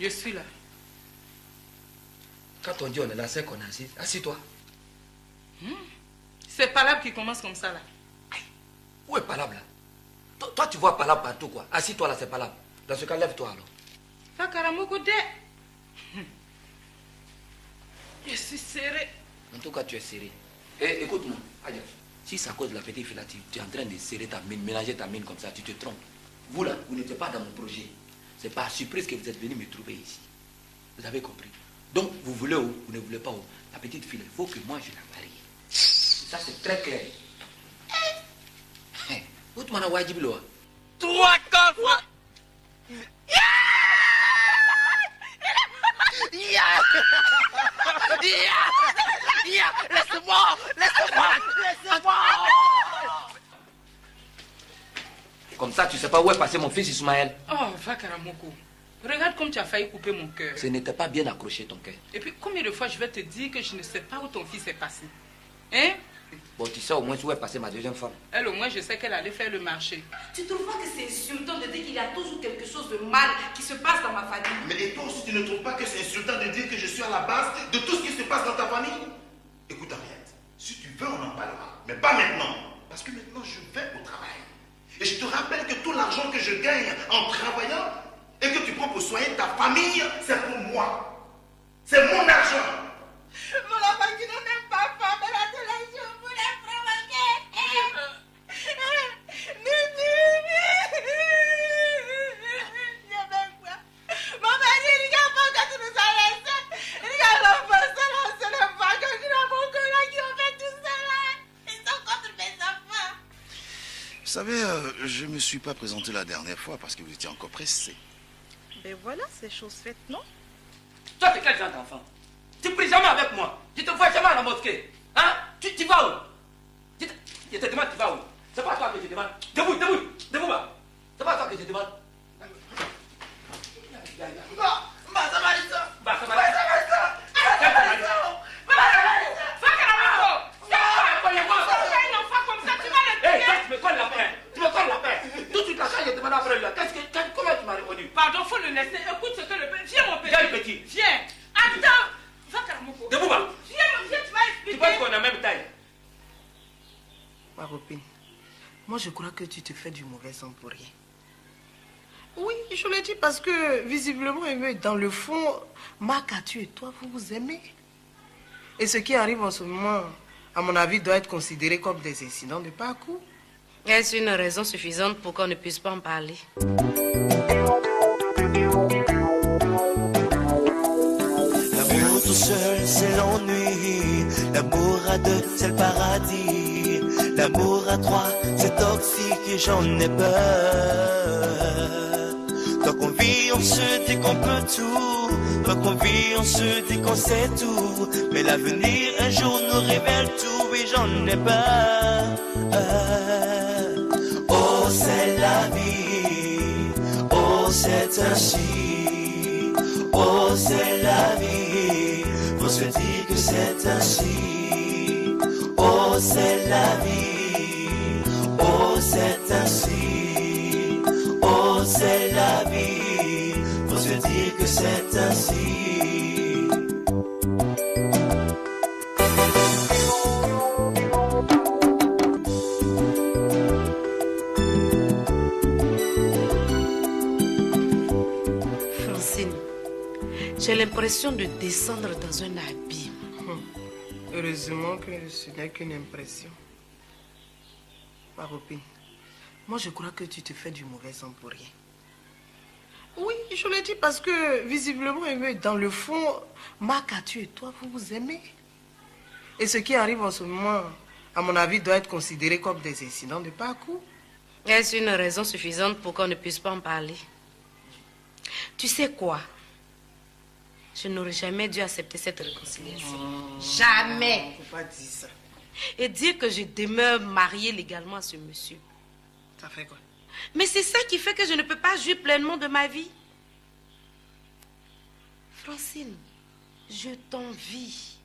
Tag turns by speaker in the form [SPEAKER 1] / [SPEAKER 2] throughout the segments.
[SPEAKER 1] Je suis là.
[SPEAKER 2] Quand on dit on est là, c'est qu'on est assis. Assis-toi.
[SPEAKER 1] C'est Palabre qui commence comme ça là.
[SPEAKER 2] Où est Palabre là? Toi, tu vois Palabre partout quoi. Assis-toi là, c'est Palabre. Dans ce cas, lève-toi alors.
[SPEAKER 1] Fakaramoko de. Je suis serré.
[SPEAKER 2] En tout cas, tu es serré. Et écoute-moi, Adja, si c'est à cause de la petite fille là, tu es en train de serrer ta mine, mélanger ta mine comme ça, tu te trompes. Vous là, vous n'étiez pas dans mon projet. C'est par surprise que vous êtes venu me trouver ici. Vous avez compris? Donc, vous voulez ou vous ne voulez pas où? La petite fille, il faut que moi je la marie. Ça, c'est très clair. Où tu m'en as wajib là?
[SPEAKER 3] 3, 4 fois. Laisse-moi.
[SPEAKER 2] Comme ça, tu sais pas où est passé mon fils Ismaël.
[SPEAKER 1] Oh, Fakaramoko. Regarde comme tu as failli couper mon cœur.
[SPEAKER 2] Ce n'était pas bien accroché ton cœur.
[SPEAKER 1] Et puis, combien de fois je vais te dire que je ne sais pas où ton fils est passé? Hein?
[SPEAKER 2] Bon, tu sais au moins où est passée ma deuxième femme.
[SPEAKER 1] Elle, au moins, je sais qu'elle allait faire le marché.
[SPEAKER 4] Tu trouves pas que c'est insultant de dire qu'il y a toujours quelque chose de mal qui se passe dans ma famille?
[SPEAKER 5] Mais et toi aussi, tu ne trouves pas que c'est insultant de dire que je suis à la base de tout ce qui se passe dans ta famille? Écoute, Henriette, si tu veux, on en parlera. Mais pas maintenant. Parce que maintenant, je vais au travail. Et je te rappelle que tout l'argent que je gagne en travaillant et que tu prends pour soigner ta famille, c'est pour moi. C'est mon argent.
[SPEAKER 4] Mon enfant, tu n'as même pas fait de la relation pour les provoquer. Mon mari, regarde pas quand tu nous as laissés. Regarde l'enfant, c'est le vague qui n'a pas encore qui ont fait tout ça là. Ils sont contre mes enfants.
[SPEAKER 5] Vous savez, je ne me suis pas présenté la dernière fois parce que vous étiez encore pressé.
[SPEAKER 6] Ben voilà, c'est chose faite, non?
[SPEAKER 3] Toi, t'es quel genre d'enfant? Tu ne pries jamais avec moi. Tu te vois jamais à la mosquée. Hein? Tu vas où? Je te demande, tu vas où? C'est pas toi que je demande. Debout, va. C'est pas toi que je demande. Comment tu m'as reconnu?
[SPEAKER 1] Pardon, faut le laisser. Écoute ce que le petit. Viens, mon petit.
[SPEAKER 3] Viens, le petit.
[SPEAKER 1] Viens. Attends. Fakaramoko.
[SPEAKER 3] Debout, va.
[SPEAKER 1] Viens, tu vas expliquer.
[SPEAKER 3] Tu penses qu'on a même taille?
[SPEAKER 6] Ma copine, moi je crois que tu te fais du mauvais sang pour rien. Oui, je le dis parce que visiblement, dans le fond, Makatu et toi, vous vous aimez. Et ce qui arrive en ce moment, à mon avis, doit être considéré comme des incidents de parcours.
[SPEAKER 7] Est-ce une raison suffisante pour qu'on ne puisse pas en parler?
[SPEAKER 8] L'amour tout seul, c'est l'ennui. L'amour à deux, c'est le paradis. L'amour à trois, c'est toxique et j'en ai peur. Tant qu'on vit, on se dit qu'on peut tout. Tant qu'on vit, on se dit qu'on sait tout. Mais l'avenir, un jour, nous révèle tout et j'en ai peur. Oh, c'est la vie. Oh, c'est ainsi. Oh, c'est la vie. Faut se dire que c'est ainsi. Oh, c'est la vie. Oh, c'est ainsi. Oh, c'est la vie. Faut se dire que c'est ainsi.
[SPEAKER 7] J'ai l'impression de descendre dans un abîme.
[SPEAKER 6] Heureusement que ce n'est qu'une impression. Ma copine, moi je crois que tu te fais du mauvais sang pour rien. Oui, je le dis parce que visiblement, dans le fond, Makatu et toi, vous vous aimez. Et ce qui arrive en ce moment, à mon avis, doit être considéré comme des incidents de parcours.
[SPEAKER 7] Est-ce une raison suffisante pour qu'on ne puisse pas en parler? Tu sais quoi? Je n'aurais jamais dû accepter cette réconciliation. Jamais.
[SPEAKER 6] Il ne faut pas dire ça.
[SPEAKER 7] Et dire que je demeure mariée légalement à ce monsieur.
[SPEAKER 6] Ça fait quoi?
[SPEAKER 7] Mais c'est ça qui fait que je ne peux pas jouir pleinement de ma vie. Francine, je t'envie.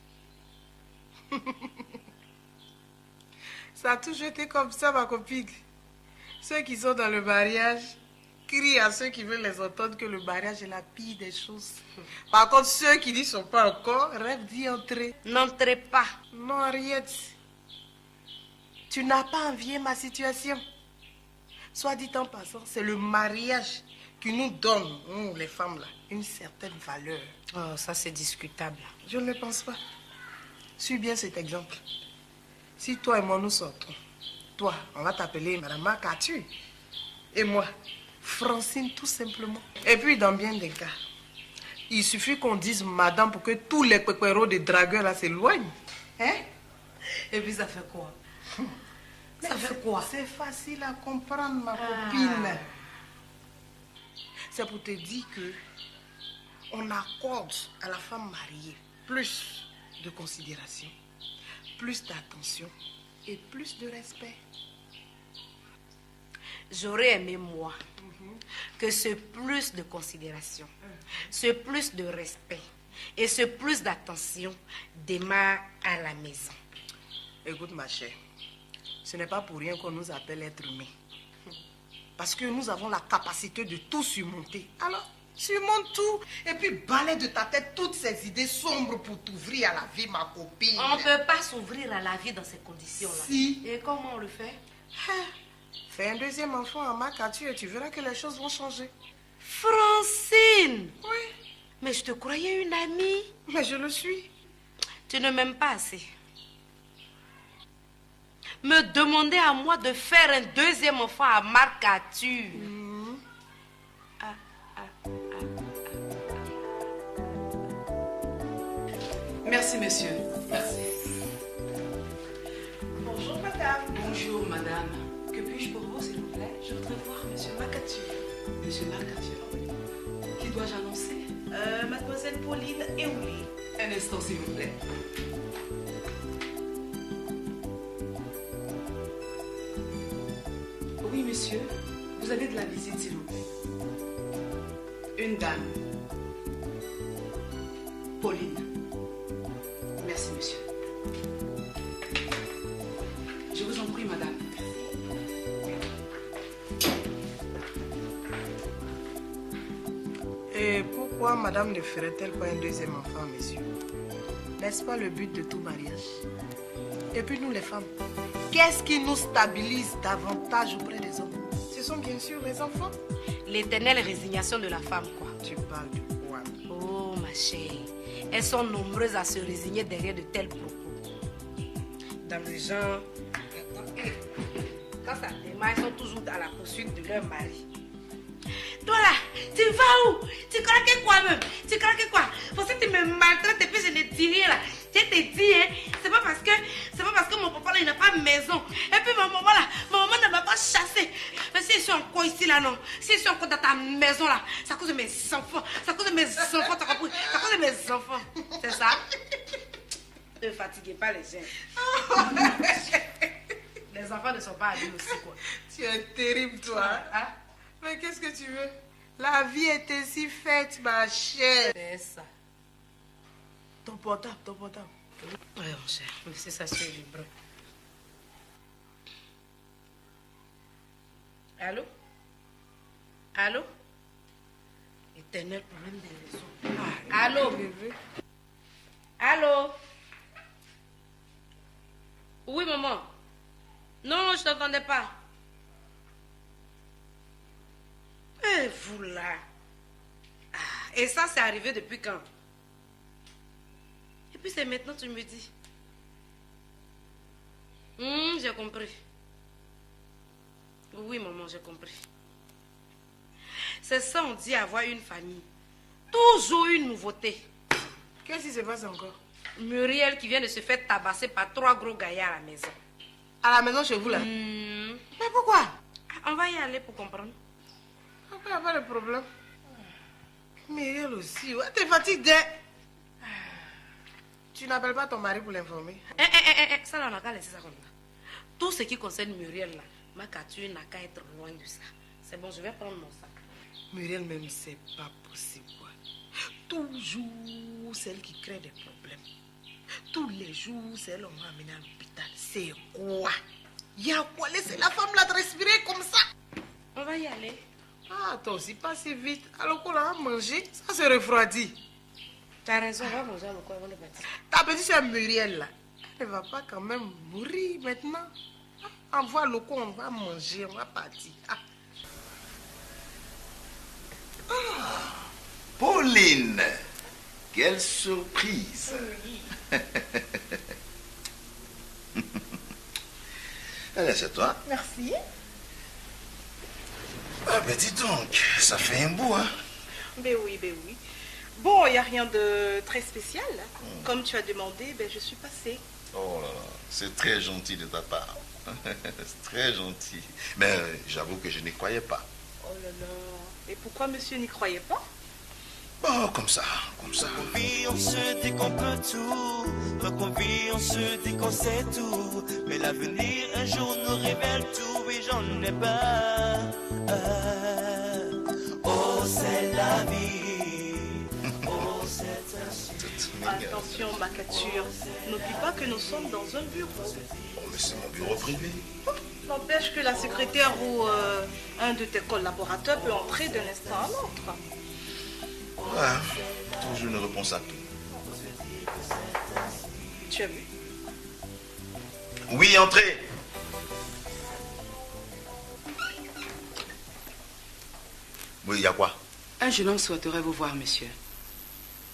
[SPEAKER 6] Ça a toujours été comme ça, ma copine. Ceux qui sont dans le mariage crie à ceux qui veulent les entendre que le mariage est la pire des choses. Par contre, ceux qui n'y sont pas encore rêvent d'y entrer.
[SPEAKER 7] N'entrez pas.
[SPEAKER 6] Non, Henriette. Tu n'as pas envié ma situation. Soit dit en passant, c'est le mariage qui nous donne, nous les femmes là, une certaine valeur.
[SPEAKER 7] Oh, ça c'est discutable.
[SPEAKER 6] Je ne le pense pas. Suis bien cet exemple. Si toi et moi nous sortons, toi, on va t'appeler Madame Makatu. Et moi, Francine tout simplement. Et puis dans bien des cas, il suffit qu'on dise Madame pour que tous les péperos des dragueurs là s'éloignent. Hein?
[SPEAKER 7] Et puis ça fait quoi? Ça fait quoi?
[SPEAKER 6] C'est facile à comprendre, ma copine. C'est pour te dire que on accorde à la femme mariée plus de considération, plus d'attention et plus de respect.
[SPEAKER 7] J'aurais aimé, moi, que ce plus de considération, ce plus de respect et ce plus d'attention démarre à la maison.
[SPEAKER 6] Écoute, ma chère, ce n'est pas pour rien qu'on nous appelle être humains. Parce que nous avons la capacité de tout surmonter. Alors, surmonte tout. Et puis, balaie de ta tête toutes ces idées sombres pour t'ouvrir à la vie, ma copine.
[SPEAKER 7] On ne peut pas s'ouvrir à la vie dans ces conditions-là.
[SPEAKER 6] Si.
[SPEAKER 7] Et comment on le fait?
[SPEAKER 6] Fais un deuxième enfant en Makatu et tu verras que les choses vont changer.
[SPEAKER 7] Francine!
[SPEAKER 6] Oui.
[SPEAKER 7] Mais je te croyais une amie.
[SPEAKER 6] Mais je le suis.
[SPEAKER 7] Tu ne m'aimes pas assez. Me demander à moi de faire un deuxième enfant à Makatu.
[SPEAKER 1] Merci, monsieur.
[SPEAKER 3] Merci.
[SPEAKER 6] Bonjour, madame.
[SPEAKER 1] Bonjour, madame. Que puis-je pour vous, s'il vous plaît?
[SPEAKER 6] Je voudrais voir monsieur Makatu.
[SPEAKER 1] Monsieur Makatu. Qui dois-je annoncer?
[SPEAKER 6] Mademoiselle Pauline Eouli.
[SPEAKER 1] Un instant, s'il vous plaît. Oui, monsieur. Vous avez de la visite, s'il vous plaît. Une dame. Pauline. Merci, monsieur. Je vous en prie, madame.
[SPEAKER 6] Et pourquoi madame ne ferait-elle pas un deuxième enfant, monsieur? N'est-ce pas le but de tout mariage? Et puis nous les femmes, qu'est-ce qui nous stabilise davantage auprès des hommes? Ce sont bien sûr les enfants.
[SPEAKER 7] L'éternelle résignation de la femme, quoi.
[SPEAKER 6] Tu parles de quoi?
[SPEAKER 7] Oh, ma chérie. Elles sont nombreuses à se résigner derrière de tels propos. Dans le genre, quand ça démarre, elles sont toujours à la poursuite de leur mari. Toi là, tu vas où? Tu craques quoi même? Tu craques quoi? Parce que tu me maltraites et puis je ne dis rien là. Je te dis, hein, c'est pas parce que mon papa là il n'a pas de maison. Et puis ma maman ne m'a pas chassé. Mais si je suis encore ici là, non. Si je suis encore dans ta maison là, c'est à cause de mes enfants. C'est à cause de mes enfants, t'as compris? C'est à cause de mes enfants. C'est ça? Ne fatiguez pas les gens. Les enfants ne sont pas adultes aussi, quoi.
[SPEAKER 6] Tu es terrible, toi.
[SPEAKER 7] Hein?
[SPEAKER 6] Mais qu'est-ce que tu veux? La vie est ainsi faite, ma chère.
[SPEAKER 7] C'est ça.
[SPEAKER 6] Ton portable, ton portable.
[SPEAKER 7] Oui, mon cher. C'est ça, c'est libre. Allô? Allô? Éternel problème des réseaux. Allô? Allô? Oui, maman. Non, je t'entendais pas. Et vous là? Et ça, c'est arrivé depuis quand? Et puis c'est maintenant que tu me dis. J'ai compris. Oui, maman, j'ai compris. C'est ça, on dit avoir une famille. Toujours une nouveauté.
[SPEAKER 6] Qu'est-ce qui se passe encore?
[SPEAKER 7] Muriel qui vient de se faire tabasser par 3 gros gaillards à la maison.
[SPEAKER 6] À la maison chez vous là? Mais pourquoi?
[SPEAKER 7] On va y aller pour comprendre.
[SPEAKER 6] Il n'y a pas de problème. Muriel aussi, ouais, t'es fatiguée. Tu n'appelles pas ton mari pour l'informer?
[SPEAKER 7] Ça, là, on n'a qu'à laisser ça comme ça. Tout ce qui concerne Muriel, là, Makatu n'a qu'à être loin de ça. C'est bon, je vais prendre mon sac.
[SPEAKER 6] Muriel même, c'est pas possible, quoi. Toujours celle qui crée des problèmes. Tous les jours, c'est elle qu'on va amener à l'hôpital. C'est quoi? Il y a quoi? Laissez la femme là de respirer comme ça.
[SPEAKER 7] On va y aller.
[SPEAKER 6] Ah, toi aussi, pas si vite. Alors qu'on a mangé, ça se refroidit.
[SPEAKER 7] Tu as raison, on va manger le quoi avant de partir.
[SPEAKER 6] Ta petite soeur Muriel, là, elle ne va pas quand même mourir maintenant. Envoie le quoi, on va manger, on va partir.
[SPEAKER 5] Pauline, quelle surprise. Allez, c'est toi.
[SPEAKER 4] Merci.
[SPEAKER 5] Ah ben dis donc, ça fait un bout, hein.
[SPEAKER 4] Ben oui. Bon, il n'y a rien de très spécial. Comme tu as demandé, ben je suis passée.
[SPEAKER 5] Oh là là, c'est très gentil de ta part. C'est très gentil. Mais j'avoue que je n'y croyais pas.
[SPEAKER 4] Oh là là. Et pourquoi monsieur n'y croyait pas?
[SPEAKER 5] Oh, comme ça.
[SPEAKER 8] On vit, on se dit qu'on peut tout. Quand on vit, on se dit qu'on sait tout. Mais l'avenir un jour nous révèle tout et j'en ai peur. Oh, c'est la vie. Oh, c'est ainsi.
[SPEAKER 4] Attention, ma capture. N'oublie pas que nous sommes dans un bureau.
[SPEAKER 5] Oh, mais c'est mon bureau privé.
[SPEAKER 4] N'empêche que la secrétaire ou un de tes collaborateurs peut entrer d'un instant à l'autre.
[SPEAKER 5] Ouais, toujours une réponse à tout.
[SPEAKER 4] Tu as vu?
[SPEAKER 5] Oui, entrez. Oui, il y a quoi?
[SPEAKER 1] Un jeune homme souhaiterait vous voir, monsieur.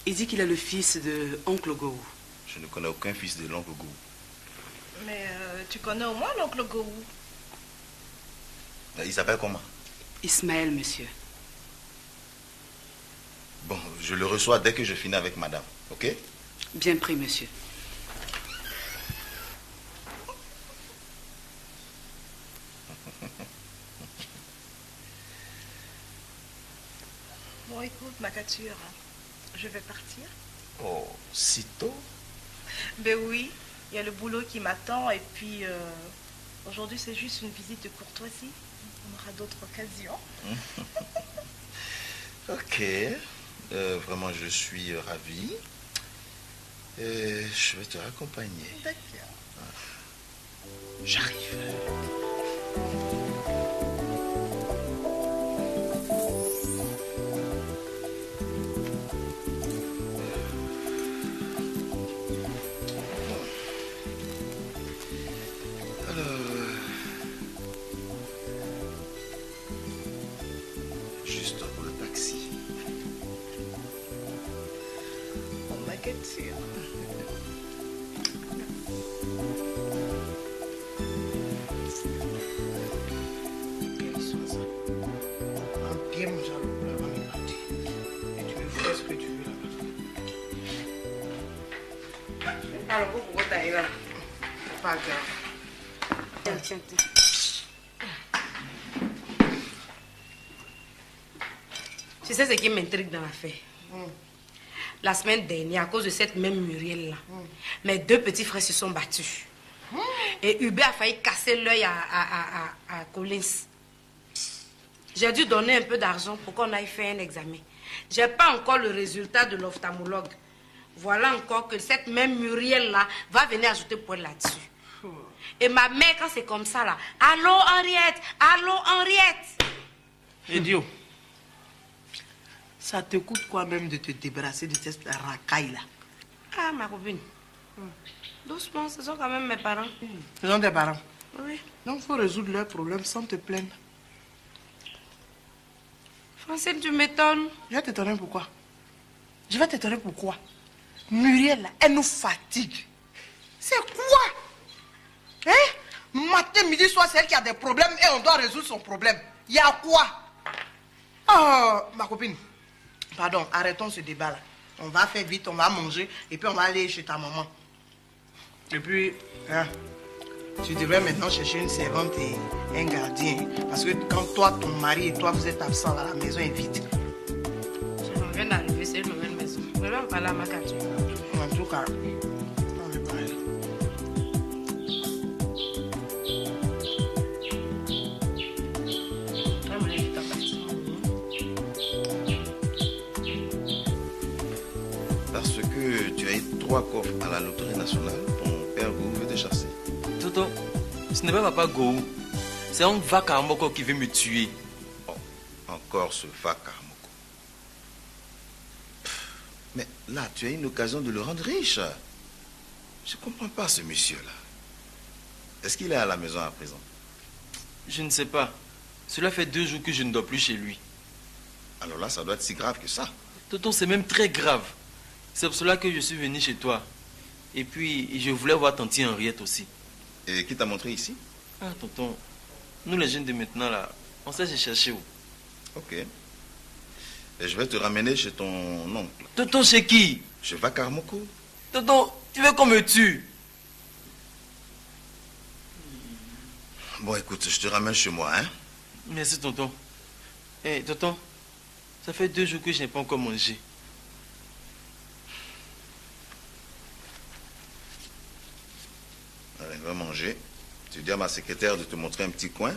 [SPEAKER 1] Il dit qu'il est le fils de Oncle Gou.
[SPEAKER 5] Je ne connais aucun fils de l'oncle Gou.
[SPEAKER 4] Mais tu connais au moins l'oncle Gou.
[SPEAKER 5] Il s'appelle comment?
[SPEAKER 1] Ismaël, monsieur.
[SPEAKER 5] Bon, je le reçois dès que je finis avec madame, ok?
[SPEAKER 1] Bien pris, monsieur.
[SPEAKER 4] Bon, écoute, ma capture, je vais partir.
[SPEAKER 5] Oh, si tôt?
[SPEAKER 4] Ben oui, il y a le boulot qui m'attend et puis aujourd'hui c'est juste une visite de courtoisie. On aura d'autres occasions.
[SPEAKER 5] Ok. Vraiment, je suis ravi. Je vais te raccompagner.
[SPEAKER 4] D'accord.
[SPEAKER 5] J'arrive. Juste pour le taxi.
[SPEAKER 4] On m'a capture.
[SPEAKER 6] Bien manger le plat avant de partir. Et tu me fais ce que tu veux là-bas. Alors, pourquoi t'as eu là? Pas grave.
[SPEAKER 7] Tiens. Tu sais ce qui m'intrigue dans l'affaire? La semaine dernière, à cause de cette même Muriel-là, mes deux petits frères se sont battus. Et Hubert a failli casser l'œil à Collins. J'ai dû donner un peu d'argent pour qu'on aille faire un examen. Je n'ai pas encore le résultat de l'ophtalmologue. Voilà encore que cette même Muriel-là va venir ajouter poil là-dessus. Et ma mère, quand c'est comme ça, là, allô Henriette, allô Henriette.
[SPEAKER 6] Idiot. Ça te coûte quoi même de te débarrasser de cette racaille-là?
[SPEAKER 7] Ah, ma copine. Doucement, ce sont quand même mes parents.
[SPEAKER 6] Ce sont tes parents.
[SPEAKER 7] Oui.
[SPEAKER 6] Donc, il faut résoudre leurs problèmes sans te plaindre.
[SPEAKER 7] Francine, tu m'étonnes.
[SPEAKER 6] Je vais t'étonner pourquoi. Muriel, là, elle nous fatigue. C'est quoi? Hein? Matin, midi, soir, c'est elle qui a des problèmes et on doit résoudre son problème. Il y a quoi? Oh, ma copine. Pardon, arrêtons ce débat-là. On va faire vite, on va manger et puis on va aller chez ta maman. Et puis, hein, tu devrais maintenant chercher une servante et un gardien. Parce que quand toi, ton mari et toi, vous êtes absents, là, la maison est vide.
[SPEAKER 7] Je viens d'arriver, c'est une nouvelle maison. Je vais en parler à ma capture.
[SPEAKER 6] En tout cas, on va parler.
[SPEAKER 5] Parce que tu as eu 3 coffres à la loterie nationale, ton père Gou veut te chasser.
[SPEAKER 3] Ce n'est pas Papa Gou. C'est un Vakamboko qui veut me tuer.
[SPEAKER 5] Oh, encore ce Vakaramoko? Mais là, tu as une occasion de le rendre riche. Je ne comprends pas ce monsieur-là. Est-ce qu'il est à la maison à présent?
[SPEAKER 9] Je ne sais pas. Cela fait 2 jours que je ne dors plus chez lui.
[SPEAKER 5] Alors là, ça doit être si grave que ça.
[SPEAKER 9] Tonton, c'est même très grave. C'est pour cela que je suis venu chez toi. Et puis, je voulais voir tante Henriette aussi.
[SPEAKER 5] Et qui t'a montré ici?
[SPEAKER 9] Ah, tonton, nous les jeunes de maintenant, là, on sait se chercher où.
[SPEAKER 5] Ok. Et je vais te ramener chez ton oncle.
[SPEAKER 9] Tonton, chez qui?
[SPEAKER 5] Chez Vakaramoko.
[SPEAKER 9] Tonton, tu veux qu'on me tue?
[SPEAKER 5] Bon, écoute, je te ramène chez moi, hein?
[SPEAKER 9] Merci, tonton. Eh, tonton, ça fait 2 jours que je n'ai pas encore mangé.
[SPEAKER 5] Allez, va manger. Tu dis à ma secrétaire de te montrer un petit coin.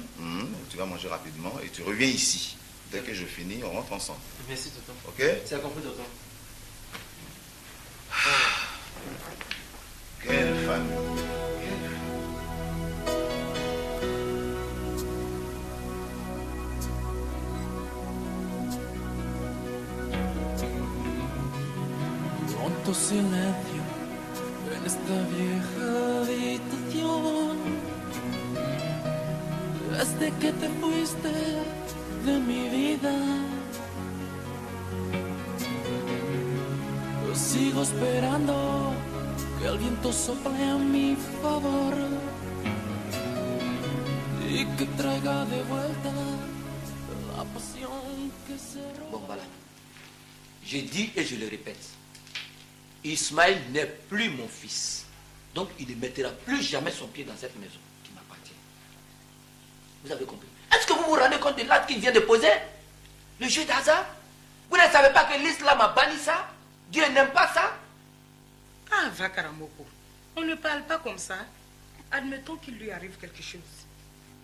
[SPEAKER 5] Tu vas manger rapidement et tu reviens ici. Dès que je finis, on rentre ensemble.
[SPEAKER 9] Merci, tonton.
[SPEAKER 5] Ok?
[SPEAKER 9] C'est compris, tonton.
[SPEAKER 5] Quelle femme.
[SPEAKER 8] Pronto silencio en esta vieja habitación. Desde que te fuiste de mi vida, yo sigo esperando que el viento sople a mi favor y que traiga de vuelta la pasión que se robó.
[SPEAKER 2] Bon, voilà. Je dis et je le répète. Ismaël n'est plus mon fils. Donc il ne mettra plus jamais son pied dans cette maison qui m'appartient. Vous avez compris? Est-ce que vous vous rendez compte de l'acte qu'il vient de poser? Le jeu d'hasard? Vous ne savez pas que l'islam a banni ça? Dieu n'aime pas ça?
[SPEAKER 6] Ah, Vakaramoko, on ne parle pas comme ça. Admettons qu'il lui arrive quelque chose.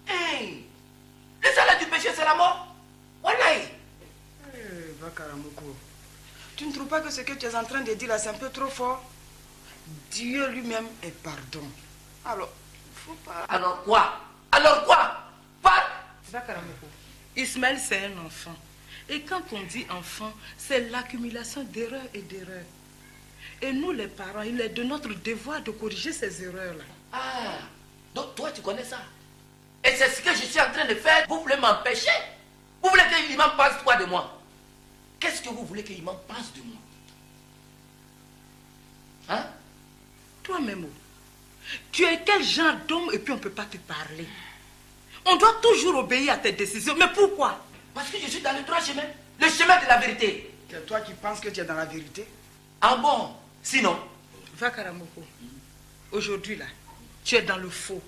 [SPEAKER 2] Hey! Le salaire du péché, c'est la mort. Wallahi!
[SPEAKER 6] Vakaramoko, tu ne trouves pas que ce que tu es en train de dire là, c'est un peu trop fort? Dieu lui-même est pardon. Alors, il ne faut pas...
[SPEAKER 2] Alors quoi? Alors quoi? Pas...
[SPEAKER 6] Vakaramoko, Ismaël, c'est un enfant. Et quand on dit enfant, c'est l'accumulation d'erreurs et d'erreurs. Et nous, les parents, il est de notre devoir de corriger ces erreurs-là.
[SPEAKER 2] Ah, donc toi, tu connais ça. Et c'est ce que je suis en train de faire. Vous voulez m'empêcher? Vous voulez que l'imam pense quoi de moi? Qu'est-ce que vous voulez que l'imam pense de moi? Hein?
[SPEAKER 6] Toi-même, tu es quel genre d'homme et puis on ne peut pas te parler? On doit toujours obéir à tes décisions. Mais pourquoi?
[SPEAKER 2] Parce que je suis dans le droit chemin. Le chemin de la vérité.
[SPEAKER 6] C'est toi qui penses que tu es dans la vérité?
[SPEAKER 2] Ah bon? Sinon?
[SPEAKER 6] Vakaramoko, aujourd'hui là, tu es dans le faux.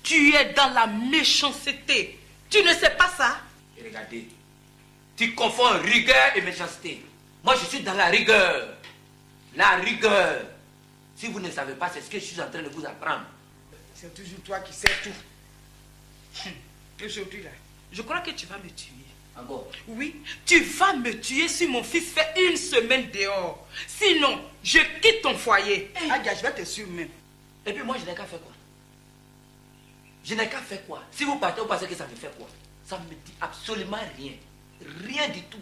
[SPEAKER 6] Tu es dans la méchanceté. Tu ne sais pas ça?
[SPEAKER 2] Et regardez, tu confonds rigueur et méchanceté. Moi, je suis dans la rigueur. La rigueur. Si vous ne savez pas, c'est ce que je suis en train de vous apprendre.
[SPEAKER 6] C'est toujours toi qui sais tout. Aujourd'hui là, je crois que tu vas me tuer.
[SPEAKER 2] Encore?
[SPEAKER 6] Oui, tu vas me tuer si mon fils fait 1 semaine dehors. Sinon, je quitte ton foyer. Adia, je vais te suivre même.
[SPEAKER 2] Et puis moi, je n'ai qu'à faire quoi? Je n'ai qu'à faire quoi? Si vous partez, vous pensez que ça me fait quoi? Ça ne me dit absolument rien. Rien du tout.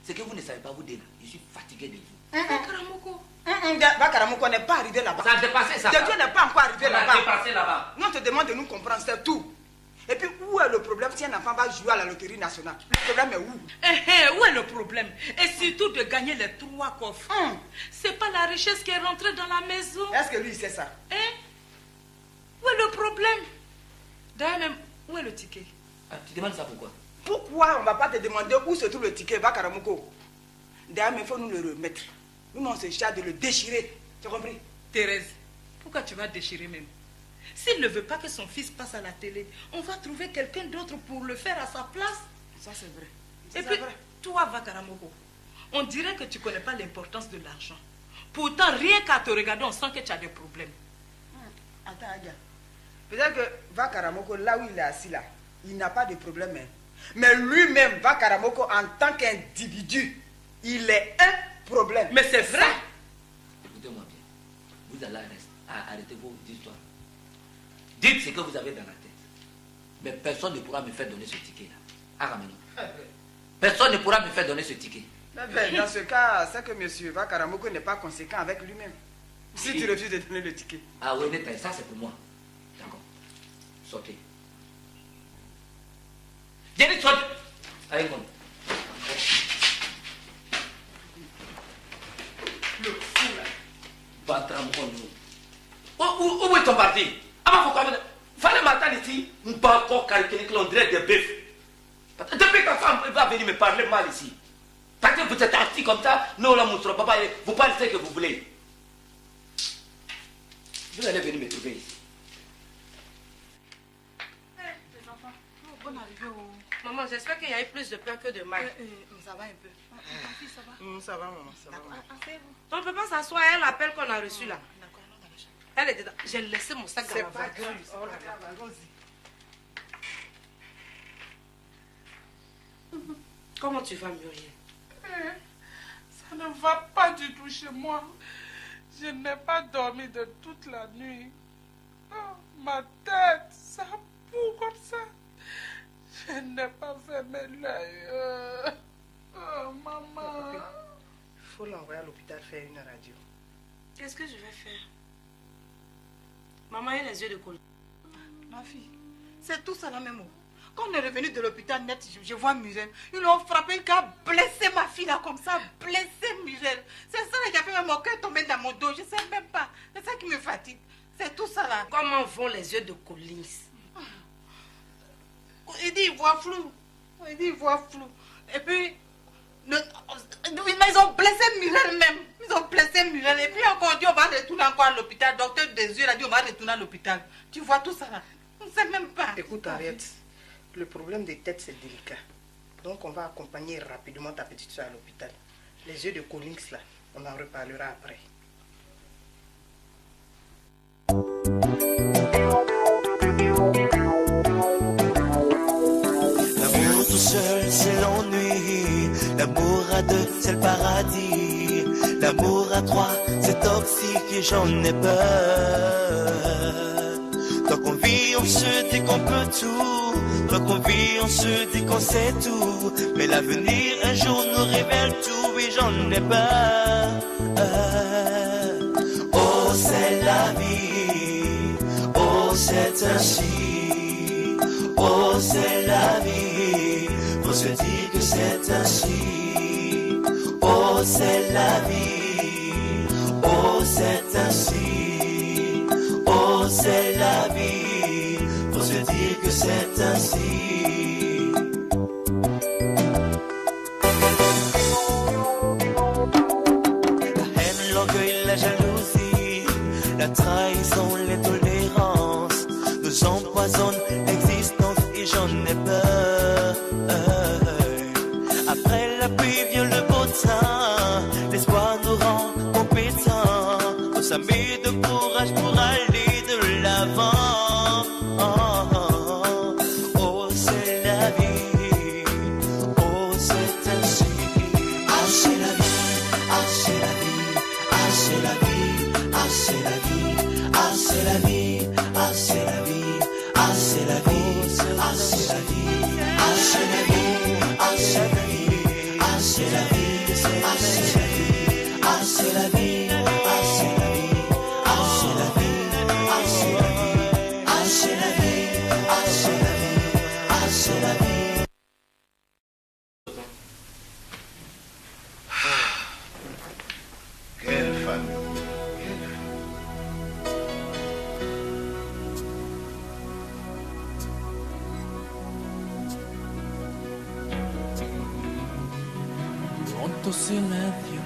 [SPEAKER 2] C'est que vous ne savez pas vous dire. Je suis fatigué de vous.
[SPEAKER 6] Vakaramoko. Vakaramoko n'est pas arrivé là-bas.
[SPEAKER 2] Ça a dépassé ça.
[SPEAKER 6] Dieu n'est pas encore arrivé là-bas.
[SPEAKER 2] Ça a dépassé là-bas.
[SPEAKER 6] Non, on te demande de nous comprendre, c'est tout. Et puis, où est le problème si un enfant va jouer à la loterie nationale? Le problème est où? Où est le problème? Et surtout de gagner les 3 coffres. C'est pas la richesse qui est rentrée dans la maison. Est-ce que lui, sait ça? Où est le problème? D'ailleurs, même, où est le ticket?
[SPEAKER 2] Ah, tu demandes ça pourquoi?
[SPEAKER 6] Pourquoi on ne va pas te demander où se trouve le ticket, Vakaramoko? D'ailleurs, il faut nous le remettre. Nous, on se charge de le déchirer. Tu as compris? Thérèse, pourquoi tu vas déchirer même? S'il ne veut pas que son fils passe à la télé, on va trouver quelqu'un d'autre pour le faire à sa place. Ça, c'est vrai. Et puis, toi, Vakaramoko, on dirait que tu ne connais pas l'importance de l'argent. Pourtant, rien qu'à te regarder, on sent que tu as des problèmes. Attends, Adia. Peut-être que Vakaramoko, là où il est assis, là, il n'a pas de problème. Hein. Mais lui-même, Vakaramoko, en tant qu'individu, il est un problème. Mais c'est vrai.
[SPEAKER 2] Écoutez-moi bien. Vous allez arrêter vos histoires. Dites ce que vous avez dans la tête. Mais personne ne pourra me faire donner ce ticket-là. Ah, ramenez. Personne ne pourra me faire donner ce ticket.
[SPEAKER 10] Dans ce cas, c'est que M. Bakaramoko n'est pas conséquent avec lui-même. Si tu refuses de donner le ticket.
[SPEAKER 2] Ah oui, Neta, ça c'est pour moi. D'accord. Sortez. J'ai dit sortez. Allez, mon.
[SPEAKER 10] Le fou là.
[SPEAKER 3] Où est ton parti? Fallait m'attendre ici. On pas encore calculer que l'on dirait des bœufs. Depuis que femme va venir me parler mal ici. Parce que vous êtes assis comme ça, nous la montrons papa, vous parlez ce que vous voulez. Vous allez venir me trouver ici.
[SPEAKER 7] Les enfants, bonne arrivée. Maman, j'espère qu'il y a eu plus de pain que de mal.
[SPEAKER 4] Ça va un peu. Ta fille, ça va?
[SPEAKER 10] Ça va, maman, ça va.
[SPEAKER 7] On ne peut pas s'asseoir, elle l'appel qu'on a reçu là. Elle est dedans. J'ai laissé mon sac dans la voiture. Comment tu vas, Muriel?
[SPEAKER 6] Ça ne va pas du tout chez moi. Je n'ai pas dormi de toute la nuit. Oh, ma tête, ça boue comme ça. Je n'ai pas fermé l'œil. Oh, maman.
[SPEAKER 10] Il faut l'envoyer à l'hôpital faire une radio.
[SPEAKER 7] Qu'est-ce que je vais faire? Maman a les yeux de colle.
[SPEAKER 4] Ma fille, c'est tout ça là même. Quand on est revenu de l'hôpital net, je vois Muriel. Ils l'ont frappé, il a blessé ma fille là comme ça. Blessé Muriel. C'est ça là qui a fait même mon cœur tomber dans mon dos. Je ne sais même pas. C'est ça qui me fatigue. C'est tout ça là.
[SPEAKER 7] Comment vont les yeux de Collins?
[SPEAKER 4] Il dit il voit flou. Il dit il voit flou. Et puis, ils ont blessé Muriel même. Ils ont blessé Muriel. Et puis encore on dit on va retourner encore à l'hôpital. Docteur des yeux a dit on va retourner à l'hôpital. Tu vois tout ça là. On ne sait même pas.
[SPEAKER 10] Écoute, arrête. Le problème des têtes, c'est délicat. Donc, on va accompagner rapidement ta petite soeur à l'hôpital. Les yeux de Collins, là, on en reparlera après.
[SPEAKER 8] L'amour tout seul, c'est l'ennui. L'amour à deux, c'est le paradis. L'amour à trois, c'est toxique et j'en ai peur. Tant qu'on vit, on se dit qu'on peut tout. Tant qu'on vit, on se dit qu'on sait tout. Mais l'avenir, un jour, nous révèle tout. Et j'en ai peur. Oh, c'est la vie. Oh, c'est ainsi. Oh, c'est la vie. Faut se dire que c'est ainsi. Oh, c'est la vie. Oh, c'est ainsi. Oh, c'est la vie, faut se dire que c'est ainsi. La haine, l'orgueil, la jalousie, la trahison, l'intolérance nous empoisonnent l'existence et j'en ai peur. Après la pluie vient le beau temps, l'espoir nous rend compétents. Nos amis de courage pour aller de l'avant. Oh, c'est la vie. Oh, c'est ainsi. Ah, c'est la vie. Ah, c'est la vie. Ah, c'est la vie. Ah, c'est la vie. Ah, c'est la vie. Ah, c'est la vie. Ah, c'est la vie. Ah, c'est la vie. Ah, c'est la vie. Ah, c'est la vie. Ah, c'est la vie. Ah, c'est la vie. Ah, c'est la vie.
[SPEAKER 5] Quelle famille.
[SPEAKER 11] Pronto silencio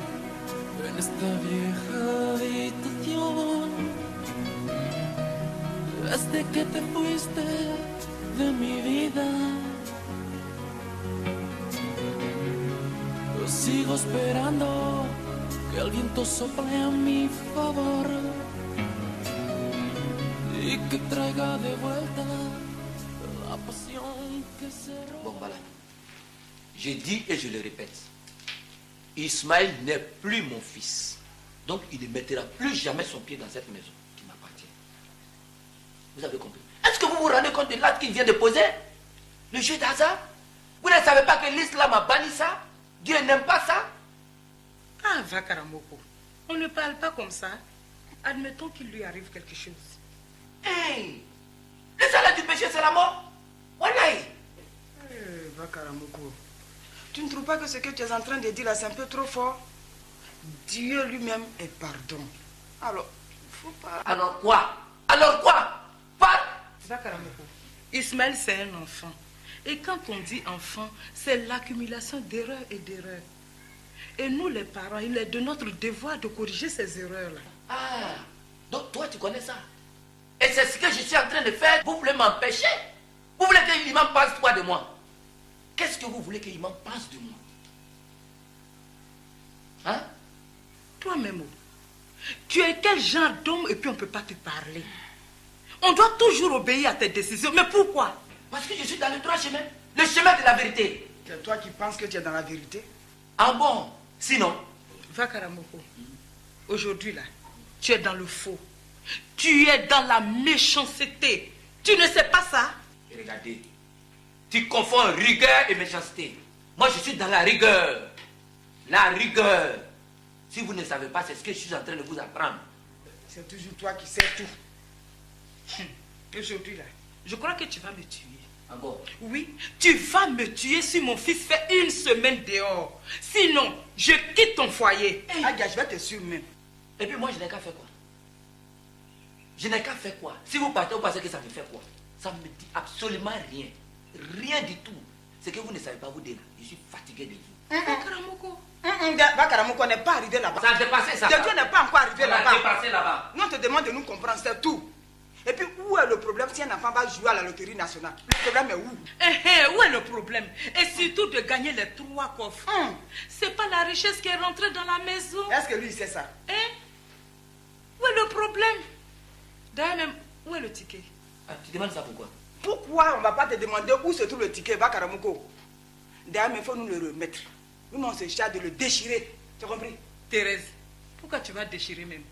[SPEAKER 11] en esta vieja habitación. Desde que te fuiste de mi vida, sigo esperando que el viento sople a mi favor y que traiga de vuelta la pasión que se robó.
[SPEAKER 2] Bon, voilà. Je dis et je le répète. Ismaël n'est plus mon fils. Donc il ne mettra plus jamais son pied dans cette maison qui m'appartient. Vous avez compris? Est-ce que vous vous rendez compte de l'acte qu'il vient de poser? Le jeu d'hasard? Vous ne savez pas que l'islam a banni ça? Dieu n'aime pas ça?
[SPEAKER 10] Ah, Vakaramoko, on ne parle pas comme ça. Admettons qu'il lui arrive quelque chose.
[SPEAKER 2] Hey! Le salaire du péché, c'est la mort. Wallahi!
[SPEAKER 6] Vakaramoko, tu ne trouves pas que ce que tu es en train de dire là, c'est un peu trop fort? Dieu lui-même est pardon. Alors, il ne faut pas...
[SPEAKER 2] Alors quoi? Alors quoi? Pas...
[SPEAKER 10] Vakaramoko, Ismaël, c'est un enfant. Et quand on dit enfant, c'est l'accumulation d'erreurs et d'erreurs. Et nous, les parents, il est de notre devoir de corriger ces erreurs-là.
[SPEAKER 2] Ah, donc toi, tu connais ça. Et c'est ce que je suis en train de faire. Vous voulez m'empêcher? Vous voulez que l'imam pense quoi de moi? Qu'est-ce que vous voulez que l'imam pense de moi? Hein?
[SPEAKER 10] Toi-même, tu es quel genre d'homme et puis on ne peut pas te parler? On doit toujours obéir à tes décisions. Mais pourquoi?
[SPEAKER 2] Parce que je suis dans le droit chemin. Le chemin de la vérité.
[SPEAKER 6] C'est toi qui penses que tu es dans la vérité?
[SPEAKER 2] Ah bon? Sinon?
[SPEAKER 10] Vakaramoko, aujourd'hui là, tu es dans le faux. Tu es dans la méchanceté. Tu ne sais pas ça?
[SPEAKER 2] Regardez, tu confonds rigueur et méchanceté. Moi, je suis dans la rigueur. La rigueur. Si vous ne savez pas, c'est ce que je suis en train de vous apprendre.
[SPEAKER 6] C'est toujours toi qui sais tout.
[SPEAKER 10] Aujourd'hui là, je crois que tu vas me tuer.
[SPEAKER 2] Encore?
[SPEAKER 10] Oui, tu vas me tuer si mon fils fait une semaine dehors. Sinon, je quitte ton foyer.
[SPEAKER 6] Adia, je vais te suivre même.
[SPEAKER 2] Et puis moi, je n'ai qu'à faire quoi? Je n'ai qu'à faire quoi? Si vous partez, vous pensez que ça me fait quoi? Ça ne me dit absolument rien. Rien du tout. C'est que vous ne savez pas vous dire. Je suis fatigué de vous.
[SPEAKER 10] Vakaramoko.
[SPEAKER 6] Vakaramoko n'est pas arrivé là-bas.
[SPEAKER 2] Ça a dépassé ça.
[SPEAKER 6] Dieu n'est pas encore arrivé là-bas.
[SPEAKER 2] Ça a dépassé là-bas.
[SPEAKER 6] Nous, on te demande de nous comprendre, c'est tout. Et puis, où est le problème si un enfant va jouer à la loterie nationale? Le problème est où?
[SPEAKER 10] Où est le problème? Et surtout de gagner les 3 coffres. C'est pas la richesse qui est rentrée dans la maison.
[SPEAKER 6] Est-ce que lui, il sait ça?
[SPEAKER 10] Où est le problème? D'ailleurs même, où est le ticket?
[SPEAKER 2] Tu demandes ça pourquoi?
[SPEAKER 6] Pourquoi on ne va pas te demander où se trouve le ticket, Vakaramoko? D'ailleurs, il faut nous le remettre. Nous, on se charge de le déchirer. Tu as compris?
[SPEAKER 10] Thérèse, pourquoi tu vas déchirer même?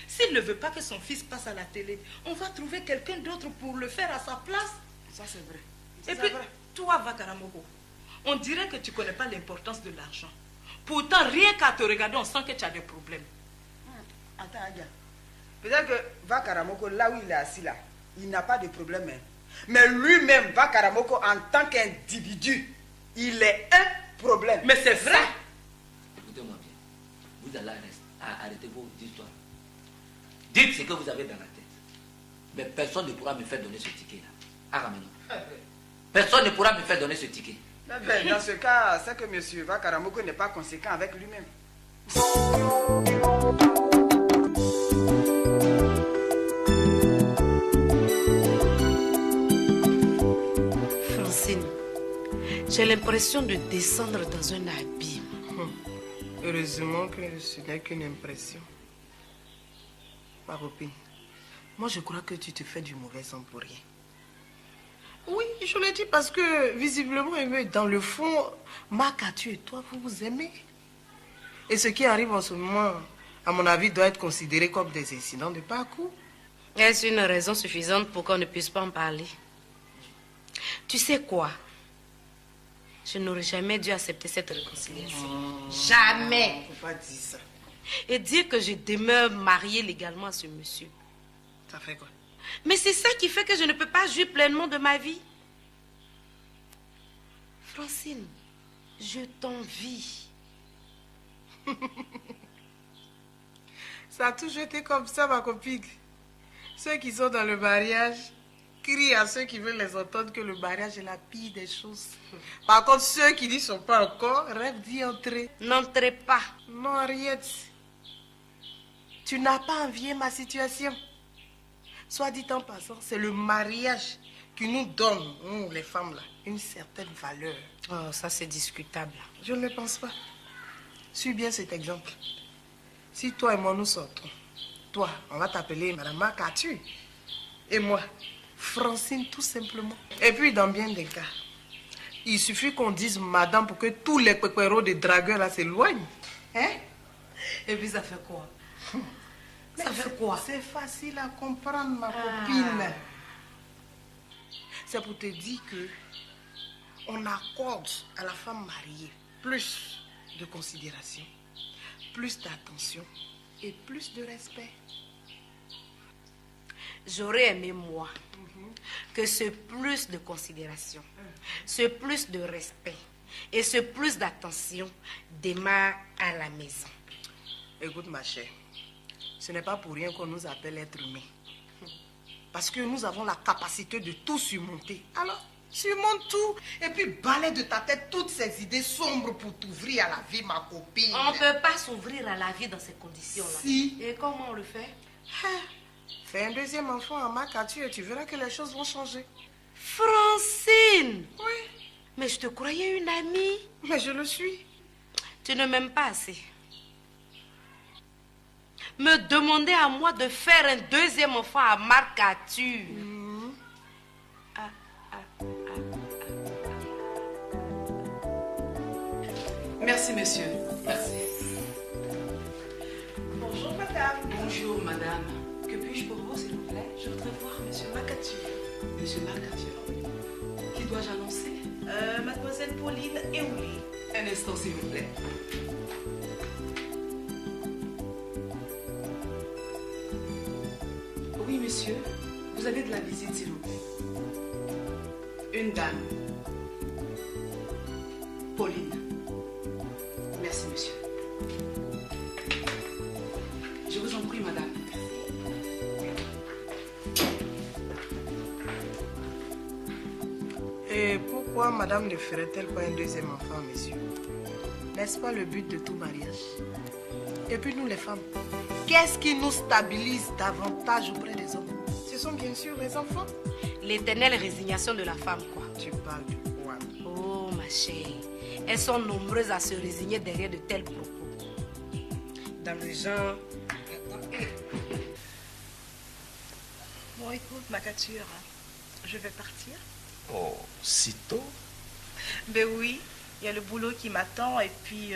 [SPEAKER 10] S'il ne veut pas que son fils passe à la télé, on va trouver quelqu'un d'autre pour le faire à sa place.
[SPEAKER 6] Ça, c'est vrai.
[SPEAKER 10] Et puis, toi, Vakaramoko, on dirait que tu ne connais pas l'importance de l'argent. Pourtant, rien qu'à te regarder, on sent que tu as des problèmes.
[SPEAKER 6] Attends, Adia. Peut-être que Vakaramoko, là où il est assis là, il n'a pas de problème. Hein. Mais lui-même, Vakaramoko, en tant qu'individu, il est un problème.
[SPEAKER 10] Mais c'est vrai.
[SPEAKER 2] Écoutez-moi bien. Vous allez arrêter vos histoires. Dites ce que vous avez dans la tête. Mais personne ne pourra me faire donner ce ticket-là. Arameno. Personne ne pourra me faire donner ce ticket.
[SPEAKER 6] Dans ce cas, c'est que M. Vakaramoko n'est pas conséquent avec lui-même.
[SPEAKER 7] Francine, j'ai l'impression de descendre dans un abîme.
[SPEAKER 6] Heureusement que ce n'est qu'une impression. Ma copine, moi je crois que tu te fais du mauvais sang pour rien. Oui, je le dis parce que visiblement, dans le fond, Makatu et toi, vous vous aimez. Et ce qui arrive en ce moment, à mon avis, doit être considéré comme des incidents de parcours.
[SPEAKER 7] Est-ce une raison suffisante pour qu'on ne puisse pas en parler? Tu sais quoi? Je n'aurais jamais dû accepter cette réconciliation. Jamais.
[SPEAKER 6] Il ne faut pas dire ça.
[SPEAKER 7] Et dire que je demeure mariée légalement à ce monsieur.
[SPEAKER 6] Ça fait quoi?
[SPEAKER 7] Mais c'est ça qui fait que je ne peux pas jouir pleinement de ma vie. Francine, je t'envie.
[SPEAKER 6] Ça a toujours été comme ça, ma copine. Ceux qui sont dans le mariage crient à ceux qui veulent les entendre que le mariage est la pire des choses. Par contre, ceux qui n'y sont pas encore rêvent d'y entrer.
[SPEAKER 7] N'entrez pas.
[SPEAKER 6] Non, Henriette. Tu n'as pas envié ma situation. Soit dit en passant, c'est le mariage qui nous donne, nous les femmes, là, une certaine valeur.
[SPEAKER 7] Oh, ça c'est discutable.
[SPEAKER 6] Je ne le pense pas. Suis bien cet exemple. Si toi et moi nous sortons, toi, on va t'appeler Madame Makatu. Et moi, Francine tout simplement. Et puis dans bien des cas, il suffit qu'on dise Madame pour que tous les péperos des dragueurs là s'éloignent. Hein?
[SPEAKER 10] Et puis ça fait quoi? Ça fait quoi?
[SPEAKER 6] C'est facile à comprendre, ma copine. C'est pour te dire que on accorde à la femme mariée plus de considération, plus d'attention et plus de respect.
[SPEAKER 7] J'aurais aimé, moi, que ce plus de considération, ce plus de respect et ce plus d'attention démarre à la maison.
[SPEAKER 6] Écoute, ma chère, ce n'est pas pour rien qu'on nous appelle être humain. Parce que nous avons la capacité de tout surmonter. Alors, surmonte tout. Et puis, balaie de ta tête toutes ces idées sombres pour t'ouvrir à la vie, ma copine.
[SPEAKER 7] On ne peut pas s'ouvrir à la vie dans ces conditions-là.
[SPEAKER 6] Si.
[SPEAKER 7] Et comment on le fait?
[SPEAKER 6] Fais un deuxième enfant en Macatu et tu verras que les choses vont changer.
[SPEAKER 7] Francine!
[SPEAKER 6] Oui.
[SPEAKER 7] Mais je te croyais une amie.
[SPEAKER 6] Mais je le suis.
[SPEAKER 7] Tu ne m'aimes pas assez. Me demander à moi de faire un deuxième enfant à Marcature.
[SPEAKER 1] Merci, monsieur. Merci.
[SPEAKER 6] Bonjour, madame.
[SPEAKER 1] Bonjour, madame. Que puis-je pour vous, s'il vous plaît?
[SPEAKER 6] Je voudrais voir monsieur Macatu.
[SPEAKER 1] Monsieur Marcature. Qui dois-je annoncer?
[SPEAKER 6] Mademoiselle Pauline Eouli.
[SPEAKER 1] Un instant, s'il vous plaît. Oui, monsieur. Vous avez de la visite, s'il vous plaît. Une dame. Pauline. Merci, monsieur. Je vous en prie, madame.
[SPEAKER 6] Et pourquoi madame ne ferait-elle pas un deuxième enfant, monsieur? N'est-ce pas le but de tout mariage? Et puis nous, les femmes, qu'est-ce qui nous stabilise davantage auprès des hommes? Ce sont bien sûr les enfants.
[SPEAKER 7] L'éternelle résignation de la femme, quoi.
[SPEAKER 6] Tu parles de quoi?
[SPEAKER 7] Oh, ma chère. Elles sont nombreuses à se résigner derrière de tels propos.
[SPEAKER 6] Dans le genre...
[SPEAKER 10] Bon, écoute, Macature, je vais partir.
[SPEAKER 5] Oh, si tôt?
[SPEAKER 10] Ben oui, il y a le boulot qui m'attend et puis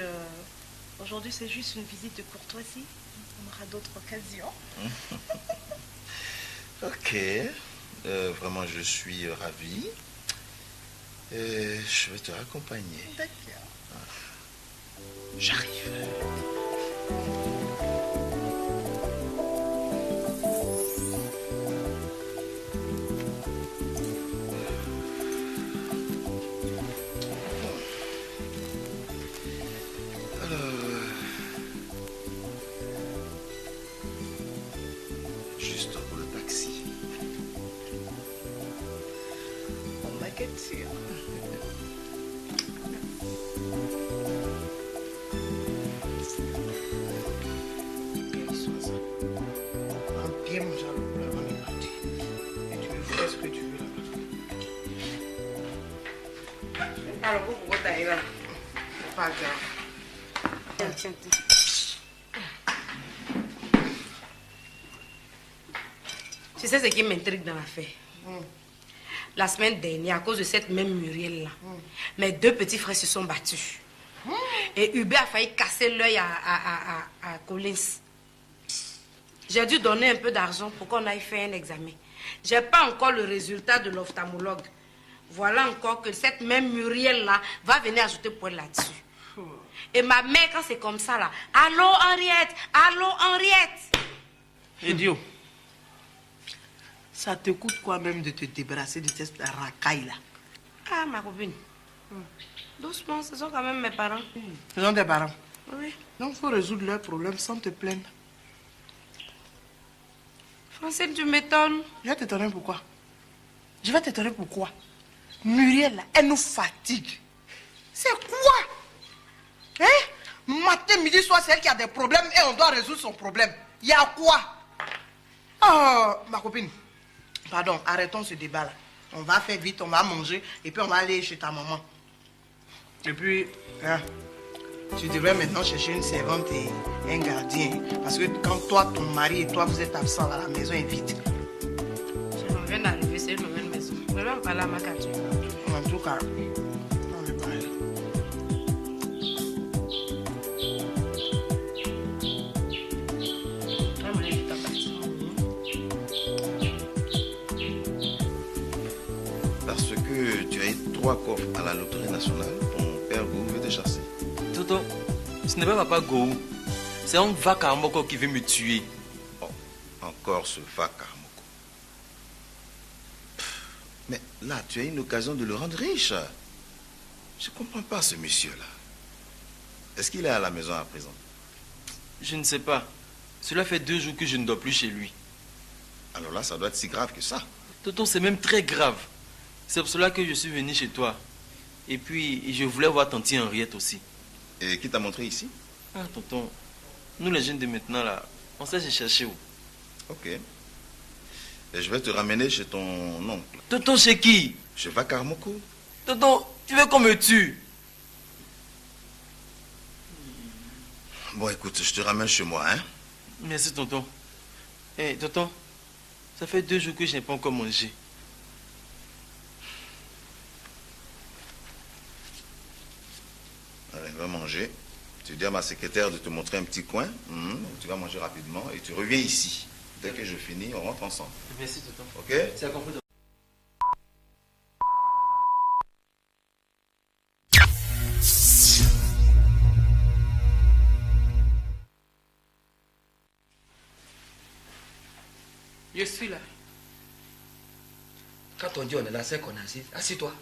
[SPEAKER 10] aujourd'hui c'est juste une visite de courtoisie. On aura d'autres occasions.
[SPEAKER 5] Ok. Vraiment, je suis ravi. Je vais te raccompagner.
[SPEAKER 10] D'accord.
[SPEAKER 5] J'arrive. Juste pour le taxi.
[SPEAKER 10] On Macature.
[SPEAKER 6] Bien manger le plat avant de partir. Et tu me fais ce que tu veux là-bas. Alors, pourquoi t'as là? C'est pas grave.
[SPEAKER 7] Tiens, tiens, tiens. Tu sais ce qui m'intrigue dans l'affaire? La semaine dernière, à cause de cette même Muriel-là, mes deux petits frères se sont battus. Et Hubert a failli casser l'œil à Collins. J'ai dû donner un peu d'argent pour qu'on aille faire un examen. J'ai pas encore le résultat de l'ophtalmologue. Voilà encore que cette même Muriel-là va venir ajouter poil là-dessus. Et ma mère, quand c'est comme ça, là, allô Henriette, allô Henriette.
[SPEAKER 6] Idiot. Ça te coûte quoi même de te débarrasser de cette racaille-là?
[SPEAKER 7] Ah, ma copine. Doucement, ce sont quand même mes parents.
[SPEAKER 6] Ce sont tes parents?
[SPEAKER 7] Oui.
[SPEAKER 6] Donc, il faut résoudre leurs problèmes sans te plaindre.
[SPEAKER 7] Francine, tu m'étonnes.
[SPEAKER 6] Je vais t'étonner pourquoi? Je vais t'étonner pourquoi? Muriel, là, elle nous fatigue. C'est quoi? Hein? Matin, midi, soir, c'est elle qui a des problèmes et on doit résoudre son problème. Il y a quoi? Oh, ma copine. Pardon, arrêtons ce débat-là. On va faire vite, on va manger et puis on va aller chez ta maman. Et puis, hein, tu devrais maintenant chercher une servante et un gardien. Parce que quand toi, ton mari et toi, vous êtes absents à la maison, est vide.
[SPEAKER 7] Je viens d'arriver, c'est une nouvelle maison. Je vais en parler à ma carte.
[SPEAKER 6] En tout cas, on va parler.
[SPEAKER 5] Parce que tu es trop voix qu'offre à la loterie nationale, ton père Gou veut te chasser.
[SPEAKER 9] Tonton, ce n'est pas papa Gou. C'est un Vakarmoko qui veut me tuer.
[SPEAKER 5] Oh, encore ce Vakarmoko. Mais là, tu as une occasion de le rendre riche. Je ne comprends pas ce monsieur-là. Est-ce qu'il est à la maison à présent?
[SPEAKER 9] Je ne sais pas. Cela fait 2 jours que je ne dors plus chez lui.
[SPEAKER 5] Alors là, ça doit être si grave que ça.
[SPEAKER 9] Tonton, c'est même très grave. C'est pour cela que je suis venu chez toi. Et puis, je voulais voir Tanti Henriette aussi.
[SPEAKER 5] Et qui t'a montré ici?
[SPEAKER 9] Ah, tonton, nous les jeunes de maintenant, là, on sait se chercher où.
[SPEAKER 5] Ok. Et je vais te ramener chez ton oncle.
[SPEAKER 9] Tonton, chez qui?
[SPEAKER 5] Chez Vakarmoko.
[SPEAKER 9] Tonton, tu veux qu'on me tue?
[SPEAKER 5] Bon, écoute, je te ramène chez moi, hein?
[SPEAKER 9] Merci, tonton. Eh, tonton, ça fait 2 jours que je n'ai pas encore mangé.
[SPEAKER 5] Allez, va manger. Tu dis à ma secrétaire de te montrer un petit coin. Tu vas manger rapidement et tu reviens ici. Dès que je finis, on rentre ensemble.
[SPEAKER 9] Merci, tonton.
[SPEAKER 5] Ok?
[SPEAKER 9] C'est compris.
[SPEAKER 10] Je suis là.
[SPEAKER 2] Quand on dit on est là, c'est qu'on est assis. Assis-toi.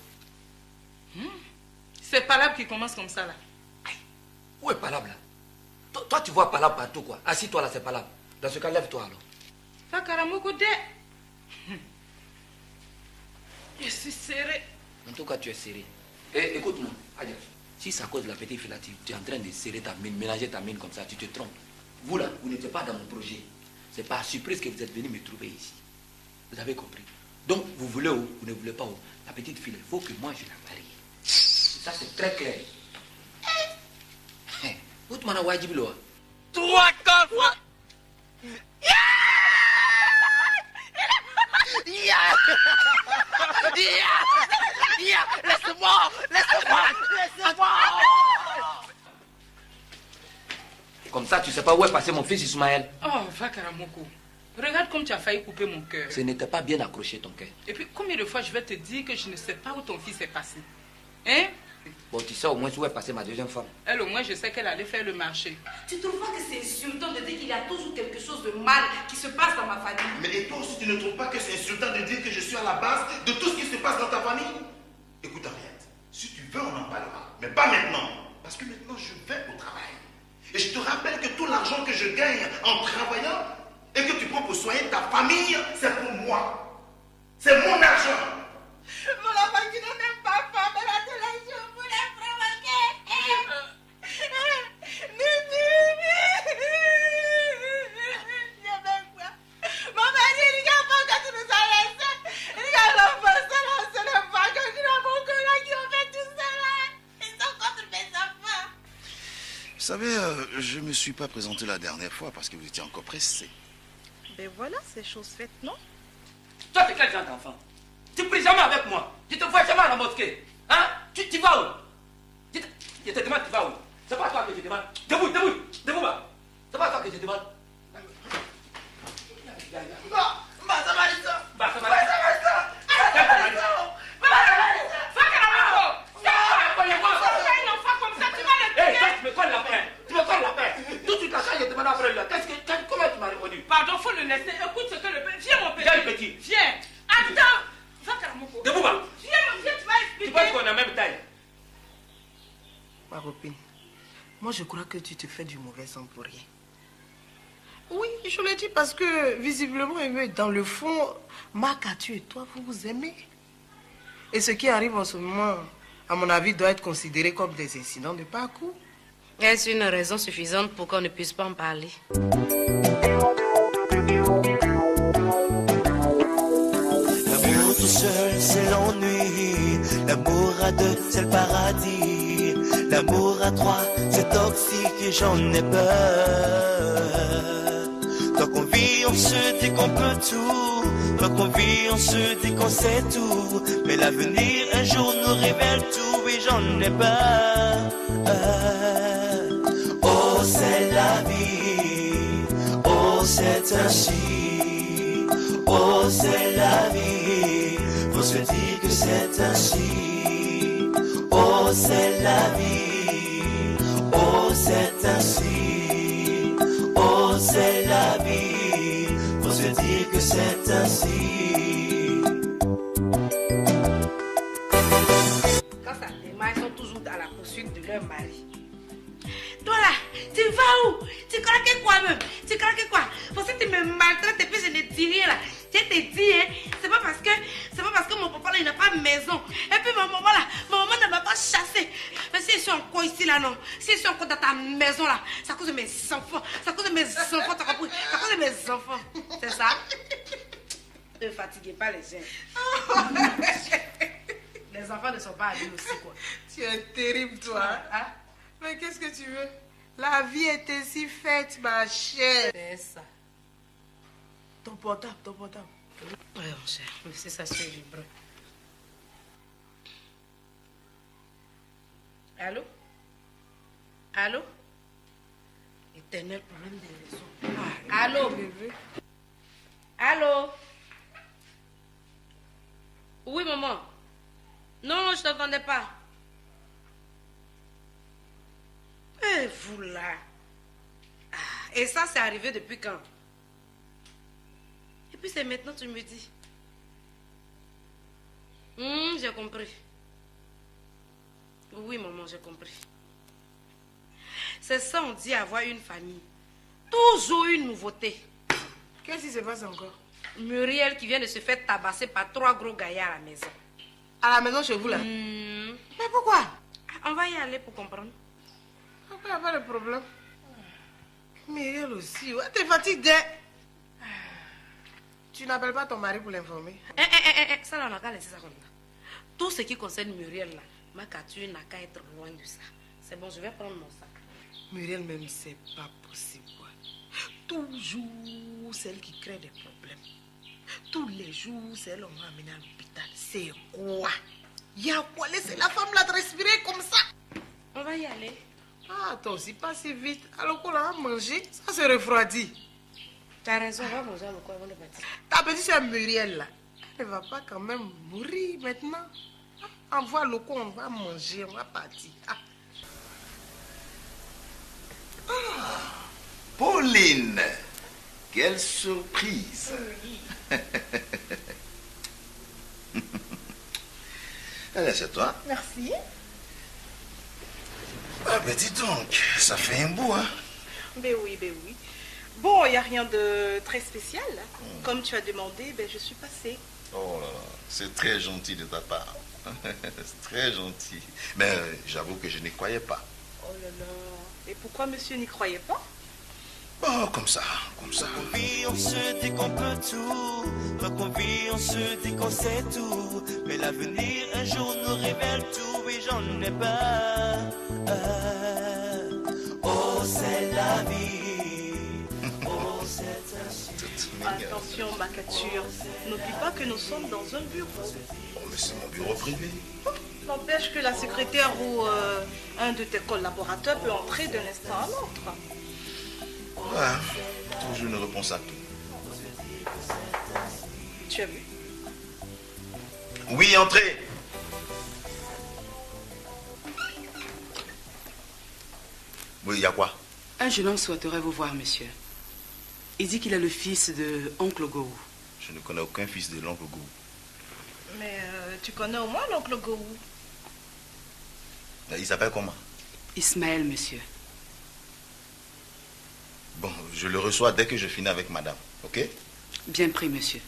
[SPEAKER 10] C'est Palabre qui commence comme ça là.
[SPEAKER 2] Où est Palabre là? Toi, tu vois Palabre partout quoi. Assis-toi là, c'est Palabre. Dans ce cas, lève-toi alors.
[SPEAKER 10] Vakarmoko de. Je suis serré.
[SPEAKER 2] En tout cas, tu es serré. Et écoute-moi, Adja, si c'est à cause de la petite fille, tu es en train de serrer ta mine, mélanger ta mine comme ça, tu te trompes. Vous là, vous n'étiez pas dans mon projet. C'est par surprise que vous êtes venu me trouver ici. Vous avez compris? Donc, vous voulez ou vous ne voulez pas où? La petite fille, il faut que moi je la marie. Ça, c'est très clair. Où tu m'en as wajib là?
[SPEAKER 3] 3 coffres! Laisse-moi!
[SPEAKER 2] Comme ça, tu sais pas où est passé mon fils Ismaël.
[SPEAKER 10] Oh, Vakarmoko. Regarde comme tu as failli couper mon cœur.
[SPEAKER 2] Ce n'était pas bien accroché ton cœur.
[SPEAKER 10] Et puis, combien de fois je vais te dire que je ne sais pas où ton fils est passé? Hein?
[SPEAKER 2] Bon, tu sais au moins où est passée ma deuxième femme.
[SPEAKER 10] Elle, au moins, je sais qu'elle allait faire le marché.
[SPEAKER 7] Tu trouves pas que c'est insultant de dire qu'il y a toujours quelque chose de mal qui se passe dans ma famille?
[SPEAKER 5] Mais et toi aussi, tu ne trouves pas que c'est insultant de dire que je suis à la base de tout ce qui se passe dans ta famille? Écoute, Henriette, si tu veux, on en parlera. Mais pas maintenant. Parce que maintenant, je vais au travail. Et je te rappelle que tout l'argent que je gagne en travaillant et que tu prends pour soigner ta famille, c'est pour moi. C'est mon argent.
[SPEAKER 4] Mon enfant qui ne m'aime pas, femme, elle a de l'argent pour la provoquer. Mon mari, regarde pas quand tu nous as laissés. Regarde l'enfant, c'est le vague qui a mon cœur qui ont fait tout ça là. Ils sont contre mes enfants.
[SPEAKER 5] Vous savez, je ne me suis pas présenté la dernière fois parce que vous étiez encore pressé.
[SPEAKER 4] Ben voilà, c'est chose faite, non?
[SPEAKER 3] Toi, t'es quel genre d'enfant? Tu pries jamais avec moi. Tu te vois jamais à la mosquée. Hein? Tu vas où? Je te demande, tu vas où? C'est pas toi que je demande. Debout, va. C'est pas toi que je demande.
[SPEAKER 10] Pardon, faut le laisser. Écoute ce que le père. Viens, mon petit. Viens. Attends. Vakarmoko.
[SPEAKER 3] Debout, va.
[SPEAKER 10] Viens, tu vas expliquer.
[SPEAKER 3] Tu penses qu'on a la même taille?
[SPEAKER 6] Ma copine, moi je crois que tu te fais du mauvais sang pour rien. Oui, je le dis parce que visiblement, dans le fond, Makatu et toi, vous vous aimez. Et ce qui arrive en ce moment, à mon avis, doit être considéré comme des incidents de parcours.
[SPEAKER 7] Est-ce une raison suffisante pour qu'on ne puisse pas en parler?
[SPEAKER 8] L'amour tout seul, c'est l'ennui. L'amour à deux, c'est le paradis. L'amour à trois, c'est toxique et j'en ai peur. Tant qu'on vit, on se dit qu'on peut tout. Tant qu'on vit, on se dit qu'on sait tout. Mais l'avenir, un jour, nous révèle tout et j'en ai peur. Oh, c'est la vie. Oh, c'est ainsi. Oh, c'est la vie. Faut se dire que c'est ainsi. Oh, c'est la vie. Oh, c'est ainsi. Oh, c'est la vie. Faut se dire que c'est ainsi.
[SPEAKER 7] Quand ça démarre, ils sont toujours dans la poursuite de leur mari. Toi là, tu vas où? Tu craques quoi même? Tu craques quoi? Parce que tu me maltraites et puis je ne dis rien là. Je te dis, hein, c'est pas parce que mon papa là, il n'a pas de maison. Et puis ma maman ne m'a pas chassé. Mais si je suis encore ici là, non. Si je suis encore dans ta maison là, c'est à cause de mes enfants. C'est à cause de mes enfants, t'as compris? C'est à cause de mes enfants. C'est ça? Ne fatiguez pas les gens. Les enfants ne sont pas habillés aussi, quoi.
[SPEAKER 6] Tu es terrible, toi.
[SPEAKER 7] Hein?
[SPEAKER 6] Mais qu'est-ce que tu veux? La vie est ainsi faite, ma chère.
[SPEAKER 7] C'est ça.
[SPEAKER 6] Ton portable.
[SPEAKER 7] Oui, mon cher. Laissez ça sur libre. Allô? Allô? Éternel problème de raison. Allô? Allô? Oui, maman. Non, je t'entendais pas. Et vous là? Et ça, c'est arrivé depuis quand? Et puis c'est maintenant tu me dis. J'ai compris. Oui, maman, j'ai compris. C'est ça, on dit avoir une famille. Toujours une nouveauté.
[SPEAKER 6] Qu'est-ce qui se passe encore?
[SPEAKER 7] Muriel qui vient de se faire tabasser par 3 gros gaillards à la maison.
[SPEAKER 6] À la maison chez vous là? Mais pourquoi?
[SPEAKER 7] On va y aller pour comprendre.
[SPEAKER 6] Il n'y a pas de problème. Muriel aussi, ouais, t'es fatiguée. Tu n'appelles pas ton mari pour l'informer?
[SPEAKER 7] Ça là, on n'a qu'à laisser ça comme ça. Tout ce qui concerne Muriel là, ma capture n'a qu'à être loin de ça. C'est bon, je vais prendre mon sac.
[SPEAKER 6] Muriel même, c'est pas possible. Quoi. Toujours celle qui crée des problèmes. Tous les jours, c'est elle qu'on va amener à l'hôpital. C'est quoi? Il y a quoi? Laissez la femme là de respirer comme ça.
[SPEAKER 7] On va y aller.
[SPEAKER 6] Ah, toi aussi, pas si vite. Alors qu'on a mangé, ça se refroidit.
[SPEAKER 7] Tu as raison, on va manger le quoi avant de partir.
[SPEAKER 6] Ta petite soeur Muriel là, elle ne va pas quand même mourir maintenant. Envoie le quoi, on va manger, on va partir.
[SPEAKER 5] Pauline, quelle surprise. Allez, c'est toi.
[SPEAKER 4] Merci.
[SPEAKER 5] Ah ben dis donc, ça fait un bout, hein.
[SPEAKER 4] Ben oui. Bon, il n'y a rien de très spécial. Comme tu as demandé, ben je suis passée.
[SPEAKER 5] Oh là là, c'est très gentil de ta part. C'est très gentil. Mais j'avoue que je n'y croyais pas.
[SPEAKER 4] Oh là là. Et pourquoi monsieur n'y croyait pas?
[SPEAKER 5] Bon, comme ça.
[SPEAKER 8] On vit, on se dit qu'on peut tout. Donc on vit, on se dit qu'on sait tout. Mais l'avenir un jour nous révèle tout. Et j'en ai peur. Oh, c'est la vie. Oh, c'est ainsi.
[SPEAKER 4] Attention, ma capture. N'oublie pas que nous sommes dans un bureau.
[SPEAKER 5] Oh, mais c'est mon bureau privé.
[SPEAKER 4] N'empêche que la secrétaire ou un de tes collaborateurs peut entrer d'un instant à l'autre.
[SPEAKER 5] Ouais, toujours une réponse à tout.
[SPEAKER 4] Tu as vu?
[SPEAKER 5] Oui, entrez. Oui, il y a quoi?
[SPEAKER 1] Un jeune homme souhaiterait vous voir, monsieur. Il dit qu'il est le fils de oncle Gou.
[SPEAKER 5] Je ne connais aucun fils de l'oncle Gou.
[SPEAKER 4] Mais tu connais au moins l'oncle Gou.
[SPEAKER 5] Il s'appelle comment?
[SPEAKER 1] Ismaël, monsieur.
[SPEAKER 5] Bon, je le reçois dès que je finis avec madame, ok?
[SPEAKER 1] Bien pris, monsieur.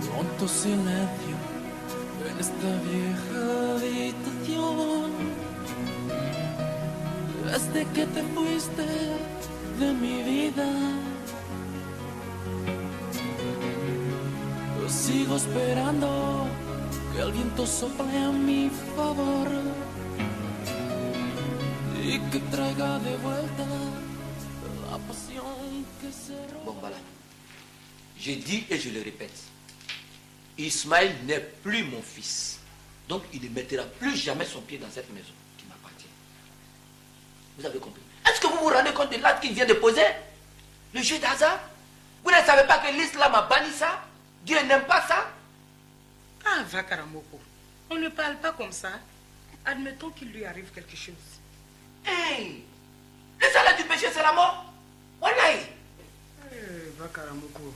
[SPEAKER 11] Pronto silencio en esta vieja habitación. Desde que te fuiste de mi vida, yo sigo esperando que el viento sople a mi favor y que traiga de vuelta la pasión que se robó.
[SPEAKER 2] Bon, voilà. Je dis et je le répète. Ismaël n'est plus mon fils. Donc il ne mettra plus jamais son pied dans cette maison qui m'appartient. Vous avez compris? Est-ce que vous vous rendez compte de l'acte qu'il vient de poser? Le jeu d'hasard? Vous ne savez pas que l'islam a banni ça? Dieu n'aime pas ça?
[SPEAKER 10] Ah, Vakaramoko, on ne parle pas comme ça. Admettons qu'il lui arrive quelque chose.
[SPEAKER 2] Hey! Le salaire du péché, c'est la mort. Wallahi!
[SPEAKER 6] Vakaramoko,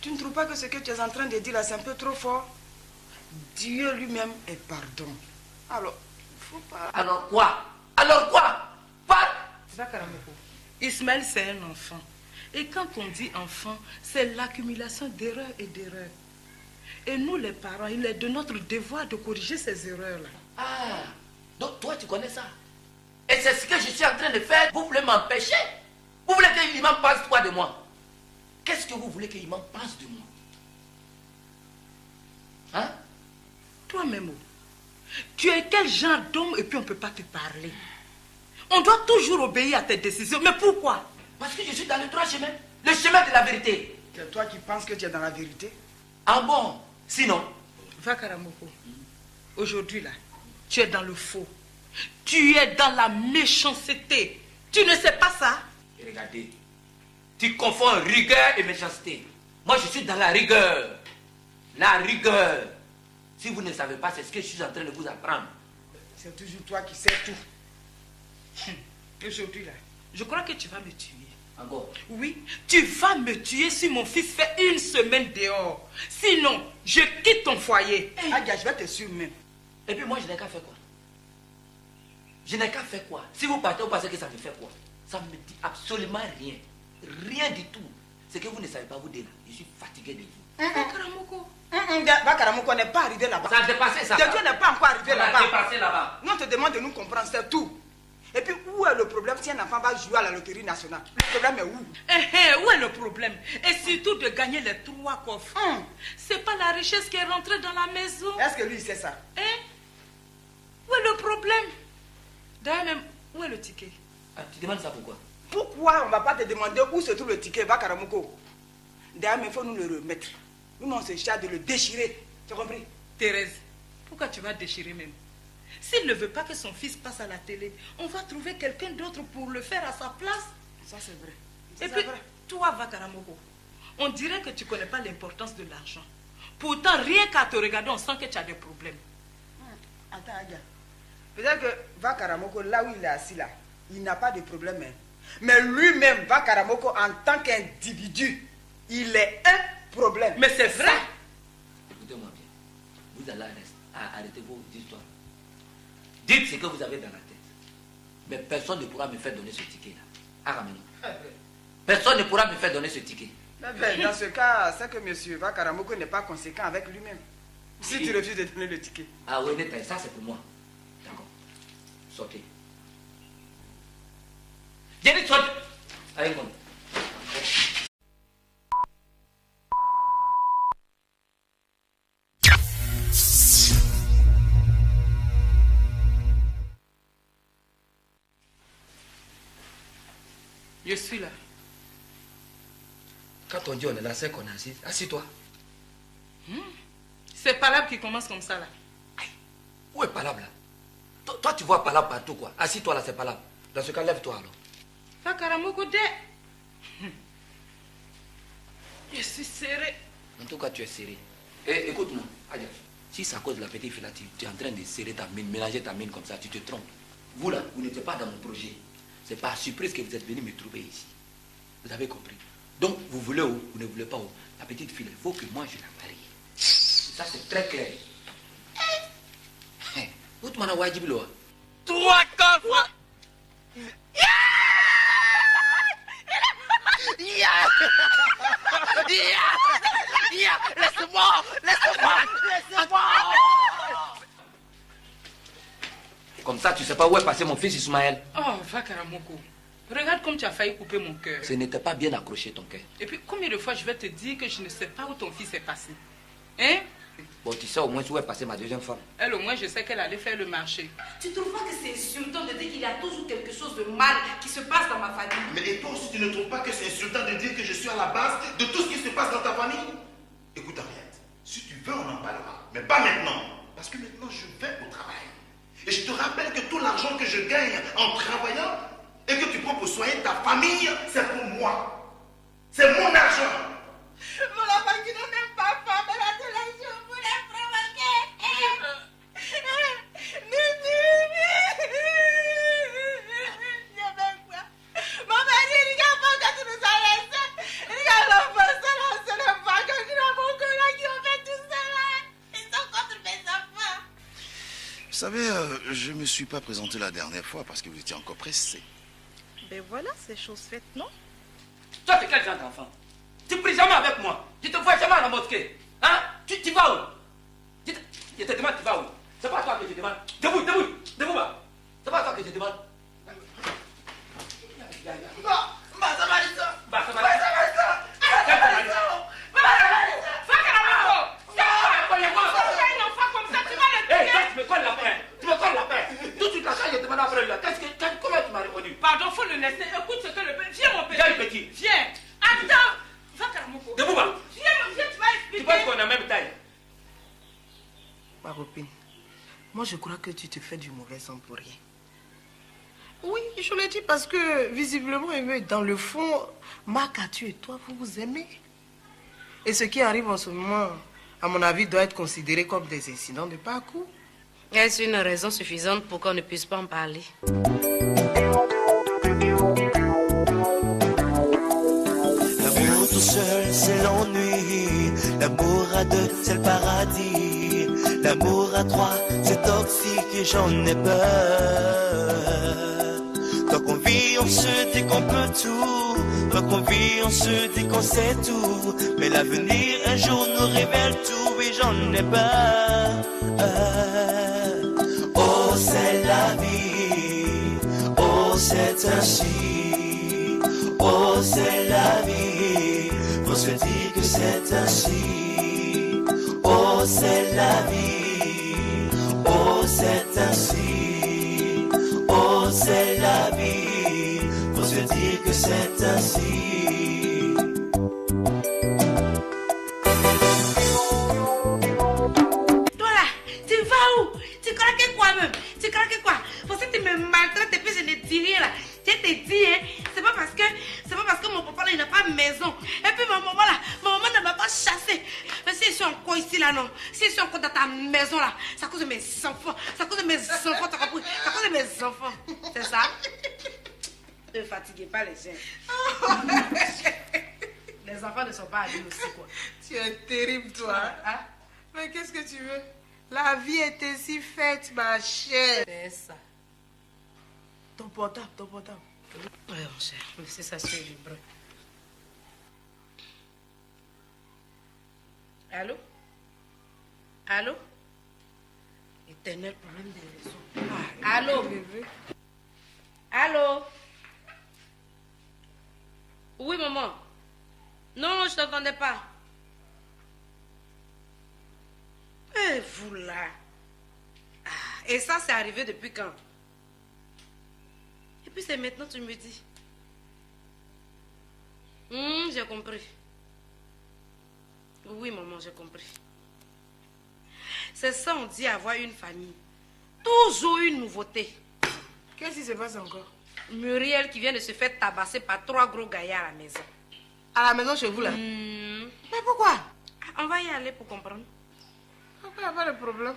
[SPEAKER 6] tu ne trouves pas que ce que tu es en train de dire là, c'est un peu trop fort? Dieu lui-même est pardon. Alors, il ne faut pas...
[SPEAKER 2] Alors quoi? Alors quoi?
[SPEAKER 10] Vakaramoko, Ismaël, c'est un enfant. Et quand on dit enfant, c'est l'accumulation d'erreurs et d'erreurs. Et nous, les parents, il est de notre devoir de corriger ces erreurs-là.
[SPEAKER 2] Ah, donc toi, tu connais ça. Et c'est ce que je suis en train de faire. Vous voulez m'empêcher? Vous voulez que l'imam pense quoi de moi? Qu'est-ce que vous voulez que l'imam pense de moi? Hein?
[SPEAKER 10] Toi-même, tu es quel genre d'homme et puis on ne peut pas te parler? On doit toujours obéir à tes décisions. Mais pourquoi?
[SPEAKER 2] Parce que je suis dans le droit chemin. Le chemin de la vérité.
[SPEAKER 6] C'est toi qui penses que tu es dans la vérité?
[SPEAKER 2] Ah bon? Sinon?
[SPEAKER 10] Vakaramoko, aujourd'hui là, tu es dans le faux. Tu es dans la méchanceté. Tu ne sais pas ça?
[SPEAKER 2] Et regardez, tu confonds rigueur et méchanceté. Moi, je suis dans la rigueur. La rigueur. Si vous ne savez pas, c'est ce que je suis en train de vous apprendre.
[SPEAKER 6] C'est toujours toi qui sais tout.
[SPEAKER 10] Aujourd'hui là, je crois que tu vas me tuer.
[SPEAKER 2] Encore?
[SPEAKER 10] Oui, tu vas me tuer si mon fils fait une semaine dehors. Sinon, je quitte ton foyer.
[SPEAKER 6] Adia, je vais te suivre même.
[SPEAKER 2] Et puis moi, je n'ai qu'à faire quoi? Je n'ai qu'à faire quoi? Si vous partez, vous pensez que ça me fait quoi? Ça ne me dit absolument rien. Rien du tout. C'est que vous ne savez pas vous dire là. Je suis fatigué de vous.
[SPEAKER 10] Vakaramoko.
[SPEAKER 6] Vakaramoko n'est pas arrivé là-bas.
[SPEAKER 2] Ça a dépassé ça.
[SPEAKER 6] Dieu n'est pas encore arrivé là-bas.
[SPEAKER 2] Ça a dépassé là-bas.
[SPEAKER 6] Nous, on te demande de nous comprendre, c'est tout. Et puis, où est le problème si un enfant va jouer à la loterie nationale? Le problème est où?
[SPEAKER 10] Où est le problème? Et surtout de gagner les 3 coffres. C'est pas la richesse qui est rentrée dans la maison.
[SPEAKER 6] Est-ce que lui, il sait ça?
[SPEAKER 10] Où est le problème? D'ailleurs, même, où est le ticket?
[SPEAKER 2] Ah, tu demandes ça pourquoi?
[SPEAKER 6] Pourquoi on ne va pas te demander où se trouve le ticket, Vakaramoko? D'ailleurs, il faut nous le remettre. Nous, on se charge de le déchirer. Tu as compris?
[SPEAKER 10] Thérèse, pourquoi tu vas déchirer même? S'il ne veut pas que son fils passe à la télé, on va trouver quelqu'un d'autre pour le faire à sa place.
[SPEAKER 6] Ça, c'est vrai.
[SPEAKER 10] Et puis, toi, Vakaramoko, on dirait que tu ne connais pas l'importance de l'argent. Pourtant, rien qu'à te regarder, on sent que tu as des problèmes.
[SPEAKER 6] Attends, Adia. Peut-être que Vakaramoko, là où il est assis là, il n'a pas de problème. Hein. Mais lui-même, Vakaramoko, en tant qu'individu, il est un problème.
[SPEAKER 10] Mais c'est vrai.
[SPEAKER 2] Écoutez-moi bien. Vous allez arrêter vos histoires. Dites ce que vous avez dans la tête. Mais personne ne pourra me faire donner ce ticket-là. Aramino. Personne ne pourra me faire donner ce ticket.
[SPEAKER 6] Dans ce cas, c'est que M. Vakaramoko n'est pas conséquent avec lui-même. Si tu refuses de donner le ticket.
[SPEAKER 2] Ah oui, ça c'est pour moi. D'accord. Sortez. J'ai dit sortez. Allez, bon.
[SPEAKER 10] Je suis là.
[SPEAKER 2] Quand on dit on est là, c'est qu'on est assis. Assis-toi.
[SPEAKER 10] C'est Palabre qui commence comme ça là.
[SPEAKER 2] Aïe. Où est Palabre là? Toi tu vois Palabre partout quoi. Assis-toi là, c'est Palabre. Dans ce cas, lève-toi alors.
[SPEAKER 10] Vakaramoko de. Je suis serré.
[SPEAKER 2] En tout cas, tu es serré. Et écoute-moi, Adia. Si c'est à cause de la petite fille là, tu es en train de serrer ta mine, mélanger ta mine comme ça, tu te trompes. Vous là, vous n'étiez pas dans mon projet. C'est par surprise que vous êtes venu me trouver ici. Vous avez compris? Donc, vous voulez où? Vous ne voulez pas où? La petite fille, il faut que moi je la marie. Ça, c'est très clair. Où tu m'en as wajib là?
[SPEAKER 3] 3 coffres! Laisse-moi!
[SPEAKER 2] Comme ça, tu sais pas où est passé mon fils Ismaël.
[SPEAKER 10] Oh, Vakaramoko. Regarde comme tu as failli couper mon cœur.
[SPEAKER 2] Ce n'était pas bien accroché ton cœur.
[SPEAKER 10] Et puis, combien de fois je vais te dire que je ne sais pas où ton fils est passé? Hein?
[SPEAKER 2] Bon, tu sais au moins où est passée ma deuxième femme.
[SPEAKER 10] Elle, au moins, je sais qu'elle allait faire le marché.
[SPEAKER 7] Tu ne trouves pas que c'est insultant de dire qu'il y a toujours quelque chose de mal qui se passe dans ma famille?
[SPEAKER 5] Mais et toi aussi, tu ne trouves pas que c'est insultant de dire que je suis à la base de tout ce qui se passe dans ta famille? Écoute, Henriette, si tu veux, on en parlera. Mais pas maintenant. parce que maintenant je vais au travail. Et je te rappelle que tout l'argent que je gagne en travaillant et que tu prends pour soigner ta famille, c'est pour moi. C'est mon argent.
[SPEAKER 4] Mon enfant qui ne m'aime pas, mais la télévision pour les provoquer. Mon mari, regarde pas quand tu nous as laissés. Regarde l'enfant, c'est le vague qui n'a pas qui ont fait tout ça là. Ils sont contre mes enfants.
[SPEAKER 5] Vous savez, je ne me suis pas présenté la dernière fois parce que vous étiez encore pressé.
[SPEAKER 10] Ben voilà, c'est chose faite, non?
[SPEAKER 3] Toi, t'es quel genre d'enfant? Tu pries jamais avec moi. Tu te vois jamais à la mosquée. Hein? Tu vas où? Je te demande, tu vas où? C'est pas toi que je demande. Debout, va. C'est pas toi que je demande. Comment tu m'as répondu?
[SPEAKER 10] Pardon, faut le laisser. Écoute ce que le père. Viens, mon père.
[SPEAKER 3] Viens, petit.
[SPEAKER 10] Viens. Attends. Va, Karamoko.
[SPEAKER 3] Debout, va.
[SPEAKER 10] Viens, tu vas expliquer.
[SPEAKER 3] Tu penses qu'on a la même taille?
[SPEAKER 6] Ma copine, moi je crois que tu te fais du mauvais sang pour rien. Oui, je le dis parce que visiblement, dans le fond, Makatu et toi, vous vous aimez. Et ce qui arrive en ce moment, à mon avis, doit être considéré comme des incidents de parcours.
[SPEAKER 7] Est-ce une raison suffisante pour qu'on ne puisse pas en parler?
[SPEAKER 8] L'amour tout seul, c'est l'ennui. L'amour à deux, c'est le paradis. L'amour à trois, c'est toxique et j'en ai peur. Tant qu'on vit, on se dit qu'on peut tout. Tant qu'on vit, on se dit qu'on sait tout. Mais l'avenir, un jour, nous révèle tout et j'en ai peur. Oh, c'est la vie. Oh, c'est ainsi. Oh, c'est la vie. Faut se dire que c'est ainsi. Oh, c'est la vie. Oh, c'est ainsi. Oh, c'est la vie. Faut se dire que c'est ainsi.
[SPEAKER 7] Toi là, tu vas où? Tu craques quoi même? Tu craques quoi? Faut que tu me maltraites et puis je ne dis rien là. Je te dis, hein, c'est pas parce que mon papa là il n'a pas de maison. Et puis ma maman ne m'a pas chassé. Mais si je suis encore ici là, non. Si je suis encore dans ta maison là, c'est à cause de mes enfants. C'est à cause de mes enfants, t'as compris? C'est à cause de mes enfants. C'est ça? Ne fatiguez pas les gens. Les enfants ne sont pas adultes aussi, quoi.
[SPEAKER 6] Tu es terrible, toi. Hein? Mais qu'est-ce que tu veux? La vie est ainsi faite, ma chère.
[SPEAKER 7] C'est ça.
[SPEAKER 6] Ton portable.
[SPEAKER 7] Oui, mon cher. C'est ça, c'est vibrant. Allô? Allô? Éternel problème de raison. Allô? Allô? Oui, maman. Non, je t'entendais pas. Et vous là? Et ça, c'est arrivé depuis quand? Et puis c'est maintenant que tu me dis. J'ai compris. Oui, maman, j'ai compris. C'est ça, on dit avoir une famille. Toujours une nouveauté.
[SPEAKER 6] Qu'est-ce qui se passe encore?
[SPEAKER 7] Muriel qui vient de se faire tabasser par 3 gros gaillards à la maison.
[SPEAKER 6] À la maison chez vous là? Mais pourquoi?
[SPEAKER 7] On va y aller pour comprendre.
[SPEAKER 6] Il n'y a pas de problème.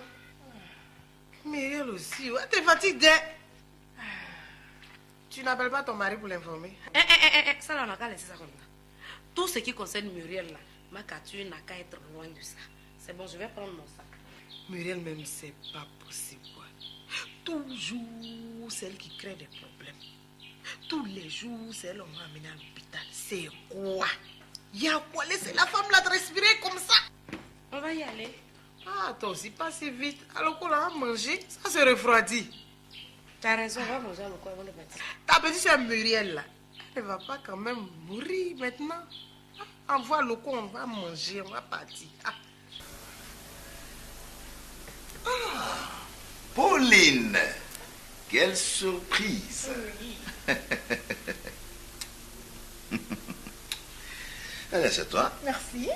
[SPEAKER 6] Muriel aussi, ouais, t'es fatiguée. Tu n'appelles pas ton mari pour l'informer?
[SPEAKER 7] Ça, là, on n'a qu'à laisser ça comme ça. Tout ce qui concerne Muriel, là, Makatu n'a qu'à être loin de ça. C'est bon, je vais prendre mon sac.
[SPEAKER 6] Muriel, même, c'est pas possible. Quoi. Toujours, c'est elle qui crée des problèmes. Tous les jours, c'est elle qu'on va amener à l'hôpital. C'est quoi? Il y a quoi? Laissez la femme là de respirer comme ça.
[SPEAKER 7] On va y aller.
[SPEAKER 6] Ah, toi aussi, pas si vite. Alors qu'on a mangé, ça se refroidit.
[SPEAKER 7] Tu as raison, on va manger le quoi avant de partir.
[SPEAKER 6] Ta petite soeur Muriel, là, elle ne va pas quand même mourir maintenant. Envoie le quoi, on va manger, on va partir.
[SPEAKER 5] Pauline, quelle surprise. Allez, c'est toi.
[SPEAKER 4] Merci.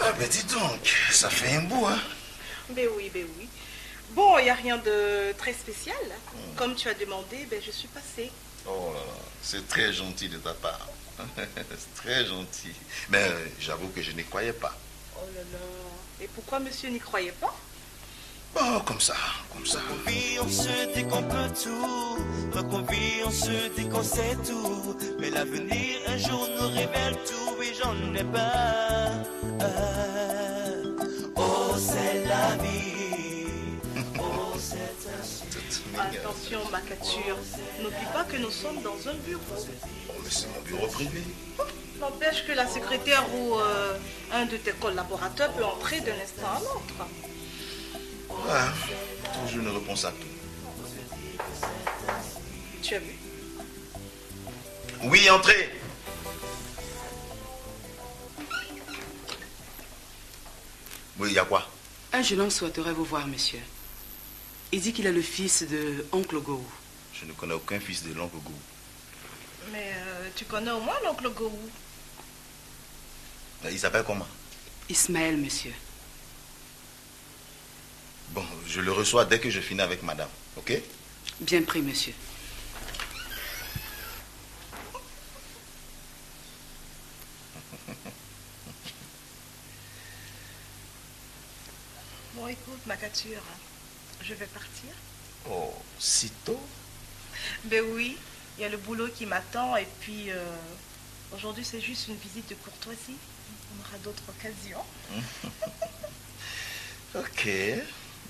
[SPEAKER 5] Ah ben dis donc, ça fait un bout, hein.
[SPEAKER 6] Ben oui, ben oui. Bon, il n'y a rien de très spécial. Comme tu as demandé, ben je suis passée.
[SPEAKER 5] Oh là là, c'est très gentil de ta part. C'est très gentil. Mais j'avoue que je n'y croyais pas.
[SPEAKER 6] Oh là là. Et pourquoi monsieur n'y croyait pas?
[SPEAKER 5] Oh, comme ça, comme ça.
[SPEAKER 8] On vit, on se dit qu'on peut tout. Quand on vit, on se dit qu'on sait tout. Mais l'avenir un jour nous révèle tout et j'en ai peur. Oh, c'est la vie. Oh, c'est ainsi.
[SPEAKER 6] Attention, ma capture. N'oublie pas que nous sommes dans un bureau.
[SPEAKER 5] Oh, mais c'est mon bureau privé.
[SPEAKER 6] N'empêche que la secrétaire ou un de tes collaborateurs peut entrer d'un instant à l'autre.
[SPEAKER 5] Ah, toujours une réponse à tout.
[SPEAKER 6] Tu as vu?
[SPEAKER 5] Oui, entrez. Oui, il y a quoi?
[SPEAKER 1] Un jeune homme souhaiterait vous voir, monsieur. Il dit qu'il est le fils de Oncle Gou.
[SPEAKER 5] Je ne connais aucun fils de l'oncle Gou.
[SPEAKER 6] Mais tu connais au moins l'oncle Gou?
[SPEAKER 5] Il s'appelle comment?
[SPEAKER 1] Ismaël, monsieur.
[SPEAKER 5] Bon, je le reçois dès que je finis avec madame, ok?
[SPEAKER 1] Bien pris, monsieur.
[SPEAKER 6] Bon, écoute, ma capture, je vais partir.
[SPEAKER 5] Oh, si tôt?
[SPEAKER 6] Ben oui, il y a le boulot qui m'attend et puis aujourd'hui c'est juste une visite de courtoisie. On aura d'autres occasions.
[SPEAKER 5] Ok.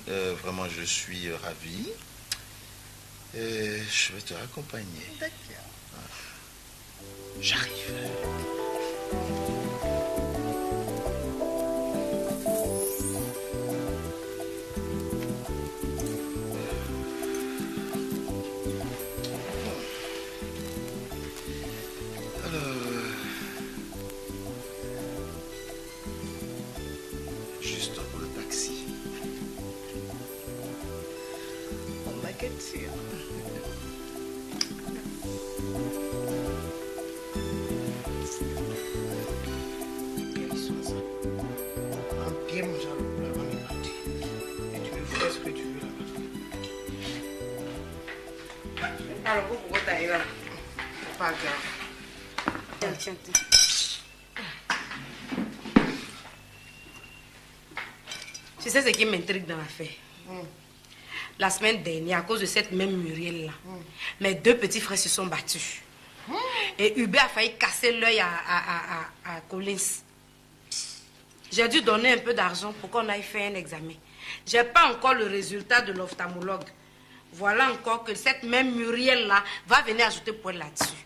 [SPEAKER 5] Vraiment, je suis ravi. Je vais te raccompagner.
[SPEAKER 6] D'accord.
[SPEAKER 5] J'arrive. Juste pour le taxi.
[SPEAKER 6] On m'a capture.
[SPEAKER 10] Bien, mon jaloux, on est parti. Et tu me fais ce que tu veux là-bas.
[SPEAKER 7] Alors, pourquoi tu arrives là?
[SPEAKER 10] Pas grave.
[SPEAKER 7] Tiens, tiens, tiens. Tu sais ce qui m'intrigue dans l'affaire? La semaine dernière, à cause de cette même Muriel-là, mes deux petits frères se sont battus. Et Hubert a failli casser l'œil à Collins. J'ai dû donner un peu d'argent pour qu'on aille faire un examen. Je n'ai pas encore le résultat de l'ophtalmologue. Voilà encore que cette même Muriel-là va venir ajouter poil là-dessus.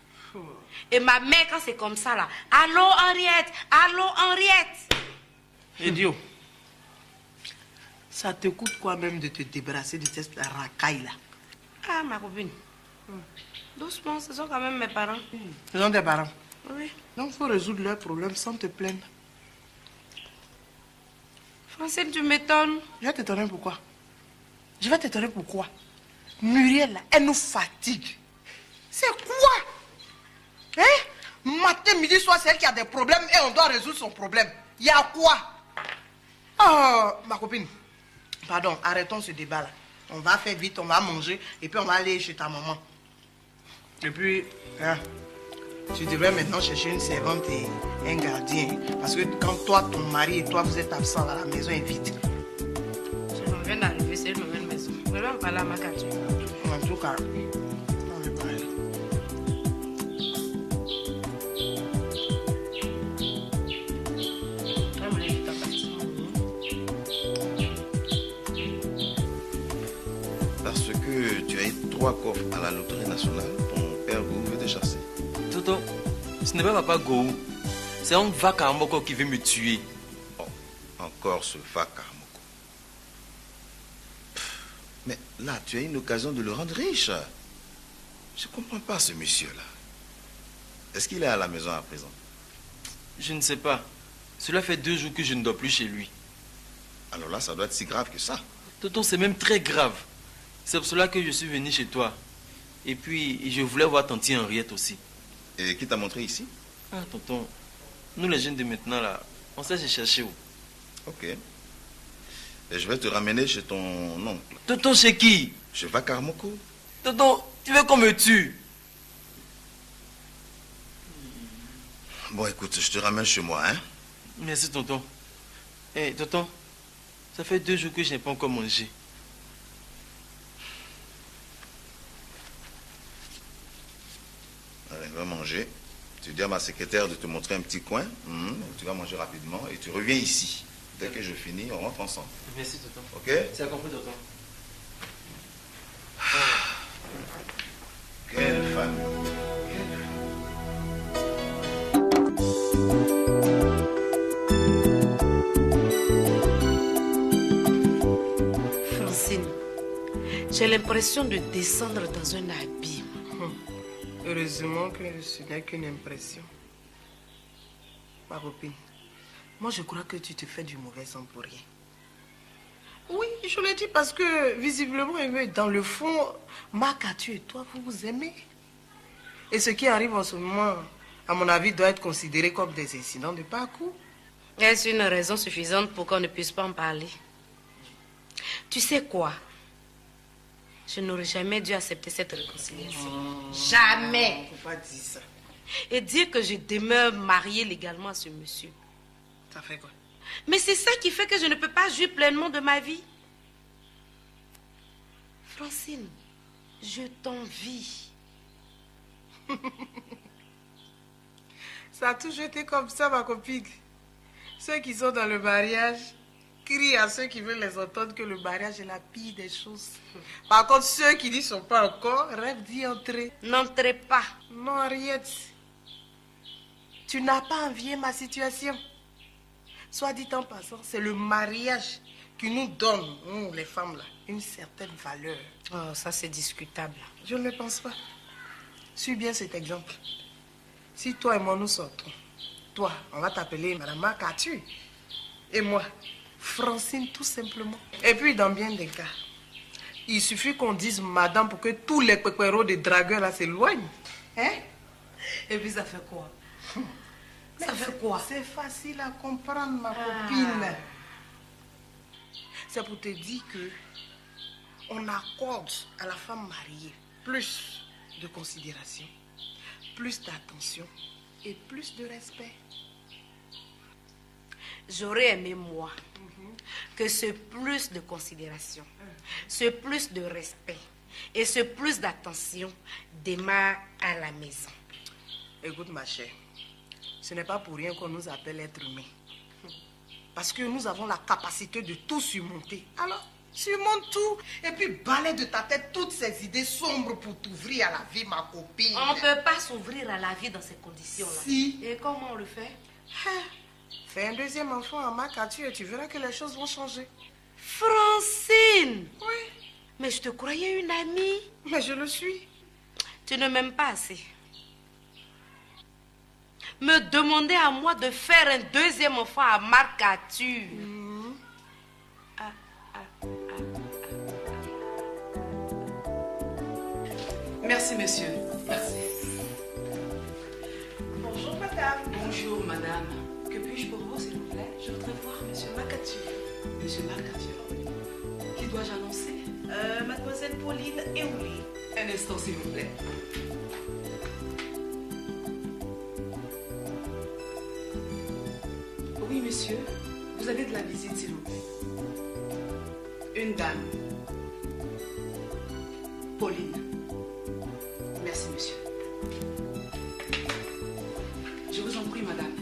[SPEAKER 7] Et ma mère, quand c'est comme ça, là, allô Henriette, allô Henriette.
[SPEAKER 10] Idiot. Ça te coûte quoi même de te débarrasser de cette racaille-là?
[SPEAKER 7] Ah, ma copine. Doucement, ce sont quand même mes parents.
[SPEAKER 10] Ce sont tes parents?
[SPEAKER 7] Oui.
[SPEAKER 10] Donc, il faut résoudre leurs problèmes sans te plaindre.
[SPEAKER 7] Francine, tu m'étonnes.
[SPEAKER 10] Je vais t'étonner pourquoi. Je vais t'étonner pourquoi. Muriel, là, elle nous fatigue. C'est quoi? Hein? Matin, midi, soir, c'est elle qui a des problèmes et on doit résoudre son problème. Il y a quoi? Oh, ma copine. Pardon, arrêtons ce débat-là. On va faire vite, on va manger et puis on va aller chez ta maman. Et puis, hein, tu devrais maintenant chercher une servante et un gardien. Parce que quand toi, ton mari et toi, vous êtes absents, la maison est vide.
[SPEAKER 7] Je viens d'arriver, c'est une nouvelle maison. Je vais en parler à ma capture.
[SPEAKER 10] En tout cas, on va parler.
[SPEAKER 5] Parce que tu as eu 3 coffres à la loterie nationale, ton père Gou veut te chasser.
[SPEAKER 9] Toto, ce n'est pas papa Gou. C'est un vaca Moko qui veut me tuer.
[SPEAKER 5] Oh, encore ce vaca Moko. Mais là, tu as une occasion de le rendre riche. Je ne comprends pas ce monsieur-là. Est-ce qu'il est à la maison à présent?
[SPEAKER 9] Je ne sais pas. Cela fait 2 jours que je ne dors plus chez lui.
[SPEAKER 5] Alors là, ça doit être si grave que ça.
[SPEAKER 9] Tonton, c'est même très grave. C'est pour cela que je suis venu chez toi. Et puis, je voulais voir tante Henriette aussi.
[SPEAKER 5] Et qui t'a montré ici?
[SPEAKER 9] Ah, tonton, nous les jeunes de maintenant, là, on sait se chercher où?
[SPEAKER 5] Ok. Et je vais te ramener chez ton oncle.
[SPEAKER 9] Tonton, chez qui?
[SPEAKER 5] Chez Vakarmoko.
[SPEAKER 9] Tonton, tu veux qu'on me tue?
[SPEAKER 5] Bon, écoute, je te ramène chez moi, hein.
[SPEAKER 9] Merci, tonton. Eh, tonton, ça fait 2 jours que je n'ai pas encore mangé.
[SPEAKER 5] Allez, va manger. Tu dis à ma secrétaire de te montrer un petit coin. Tu vas manger rapidement et tu reviens ici. Dès que je finis, on rentre ensemble.
[SPEAKER 9] Merci, tonton.
[SPEAKER 5] Ok?
[SPEAKER 9] C'est compris, tonton.
[SPEAKER 5] Quelle femme.
[SPEAKER 7] Francine, j'ai l'impression de descendre dans un abîme.
[SPEAKER 6] Heureusement que ce n'est qu'une impression. Ma copine, moi je crois que tu te fais du mauvais sang pour rien. Oui, je le dis parce que visiblement, dans le fond, Makatu et toi, vous vous aimez. Et ce qui arrive en ce moment, à mon avis, doit être considéré comme des incidents de parcours.
[SPEAKER 7] Est-ce une raison suffisante pour qu'on ne puisse pas en parler? Tu sais quoi? Je n'aurais jamais dû accepter cette réconciliation. Jamais.
[SPEAKER 6] Il ne faut pas dire ça.
[SPEAKER 7] Et dire que je demeure mariée légalement à ce monsieur.
[SPEAKER 6] Ça fait quoi?
[SPEAKER 7] Mais c'est ça qui fait que je ne peux pas jouir pleinement de ma vie. Francine, je t'envie.
[SPEAKER 6] Ça a toujours été comme ça, ma copine. Ceux qui sont dans le mariage crient à ceux qui veulent les entendre que le mariage est la pire des choses. Par contre, ceux qui n'y sont pas encore rêvent d'y entrer.
[SPEAKER 7] N'entrez pas.
[SPEAKER 6] Non, Henriette. Tu n'as pas envié ma situation. Soit dit en passant, c'est le mariage qui nous donne, nous les femmes là, une certaine valeur.
[SPEAKER 7] Oh, ça c'est discutable.
[SPEAKER 6] Je ne le pense pas. Suis bien cet exemple. Si toi et moi nous sortons, toi, on va t'appeler Madame Makatu. Et moi, Francine tout simplement. Et puis dans bien des cas, il suffit qu'on dise Madame pour que tous les pépéros des dragueurs là s'éloignent. Hein?
[SPEAKER 7] Et puis ça fait quoi? Ça fait quoi?
[SPEAKER 6] C'est facile à comprendre, ma copine. C'est pour te dire que on accorde à la femme mariée plus de considération, plus d'attention et plus de respect.
[SPEAKER 7] J'aurais aimé, moi, que ce plus de considération, ce plus de respect et ce plus d'attention démarre à la maison.
[SPEAKER 6] Écoute, ma chère, ce n'est pas pour rien qu'on nous appelle être humains. Parce que nous avons la capacité de tout surmonter. Alors, surmonte tout et puis balaie de ta tête toutes ces idées sombres pour t'ouvrir à la vie, ma copine.
[SPEAKER 7] On ne peut pas s'ouvrir à la vie dans ces conditions-là.
[SPEAKER 6] Si.
[SPEAKER 7] Et comment on le fait?
[SPEAKER 6] Fais un deuxième enfant à Makatu et tu verras que les choses vont changer.
[SPEAKER 7] Francine!
[SPEAKER 6] Oui.
[SPEAKER 7] Mais je te croyais une amie.
[SPEAKER 6] Mais je le suis.
[SPEAKER 7] Tu ne m'aimes pas assez. Me demander à moi de faire un deuxième enfant à Makatu.
[SPEAKER 1] Merci, monsieur.
[SPEAKER 7] Merci.
[SPEAKER 6] Bonjour, madame.
[SPEAKER 1] Bonjour, madame.
[SPEAKER 7] Que puis-je pour vous, s'il vous plaît? Je voudrais voir monsieur Makatu.
[SPEAKER 1] Monsieur Makatu. Qui dois-je annoncer?
[SPEAKER 7] Mademoiselle Pauline Eouli.
[SPEAKER 1] Un instant, s'il vous plaît. Oui, monsieur. Vous avez de la visite, s'il vous plaît. Une dame. Pauline. Merci, monsieur. Je vous en prie, madame.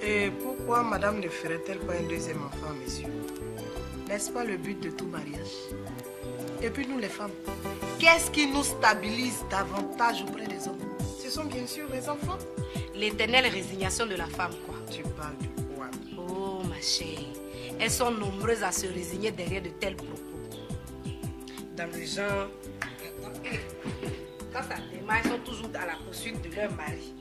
[SPEAKER 6] Et pourquoi madame ne ferait-elle pas un deuxième enfant, monsieur? N'est-ce pas le but de tout mariage? Et puis nous les femmes, qu'est-ce qui nous stabilise davantage auprès des hommes? Ce sont bien sûr les enfants.
[SPEAKER 7] L'éternelle résignation de la femme, quoi.
[SPEAKER 6] Tu parles de quoi?
[SPEAKER 7] Oh, ma chérie. Elles sont nombreuses à se résigner derrière de tels propos. Dans le genre, quand ça démarre, elles sont toujours à la poursuite de leur mari.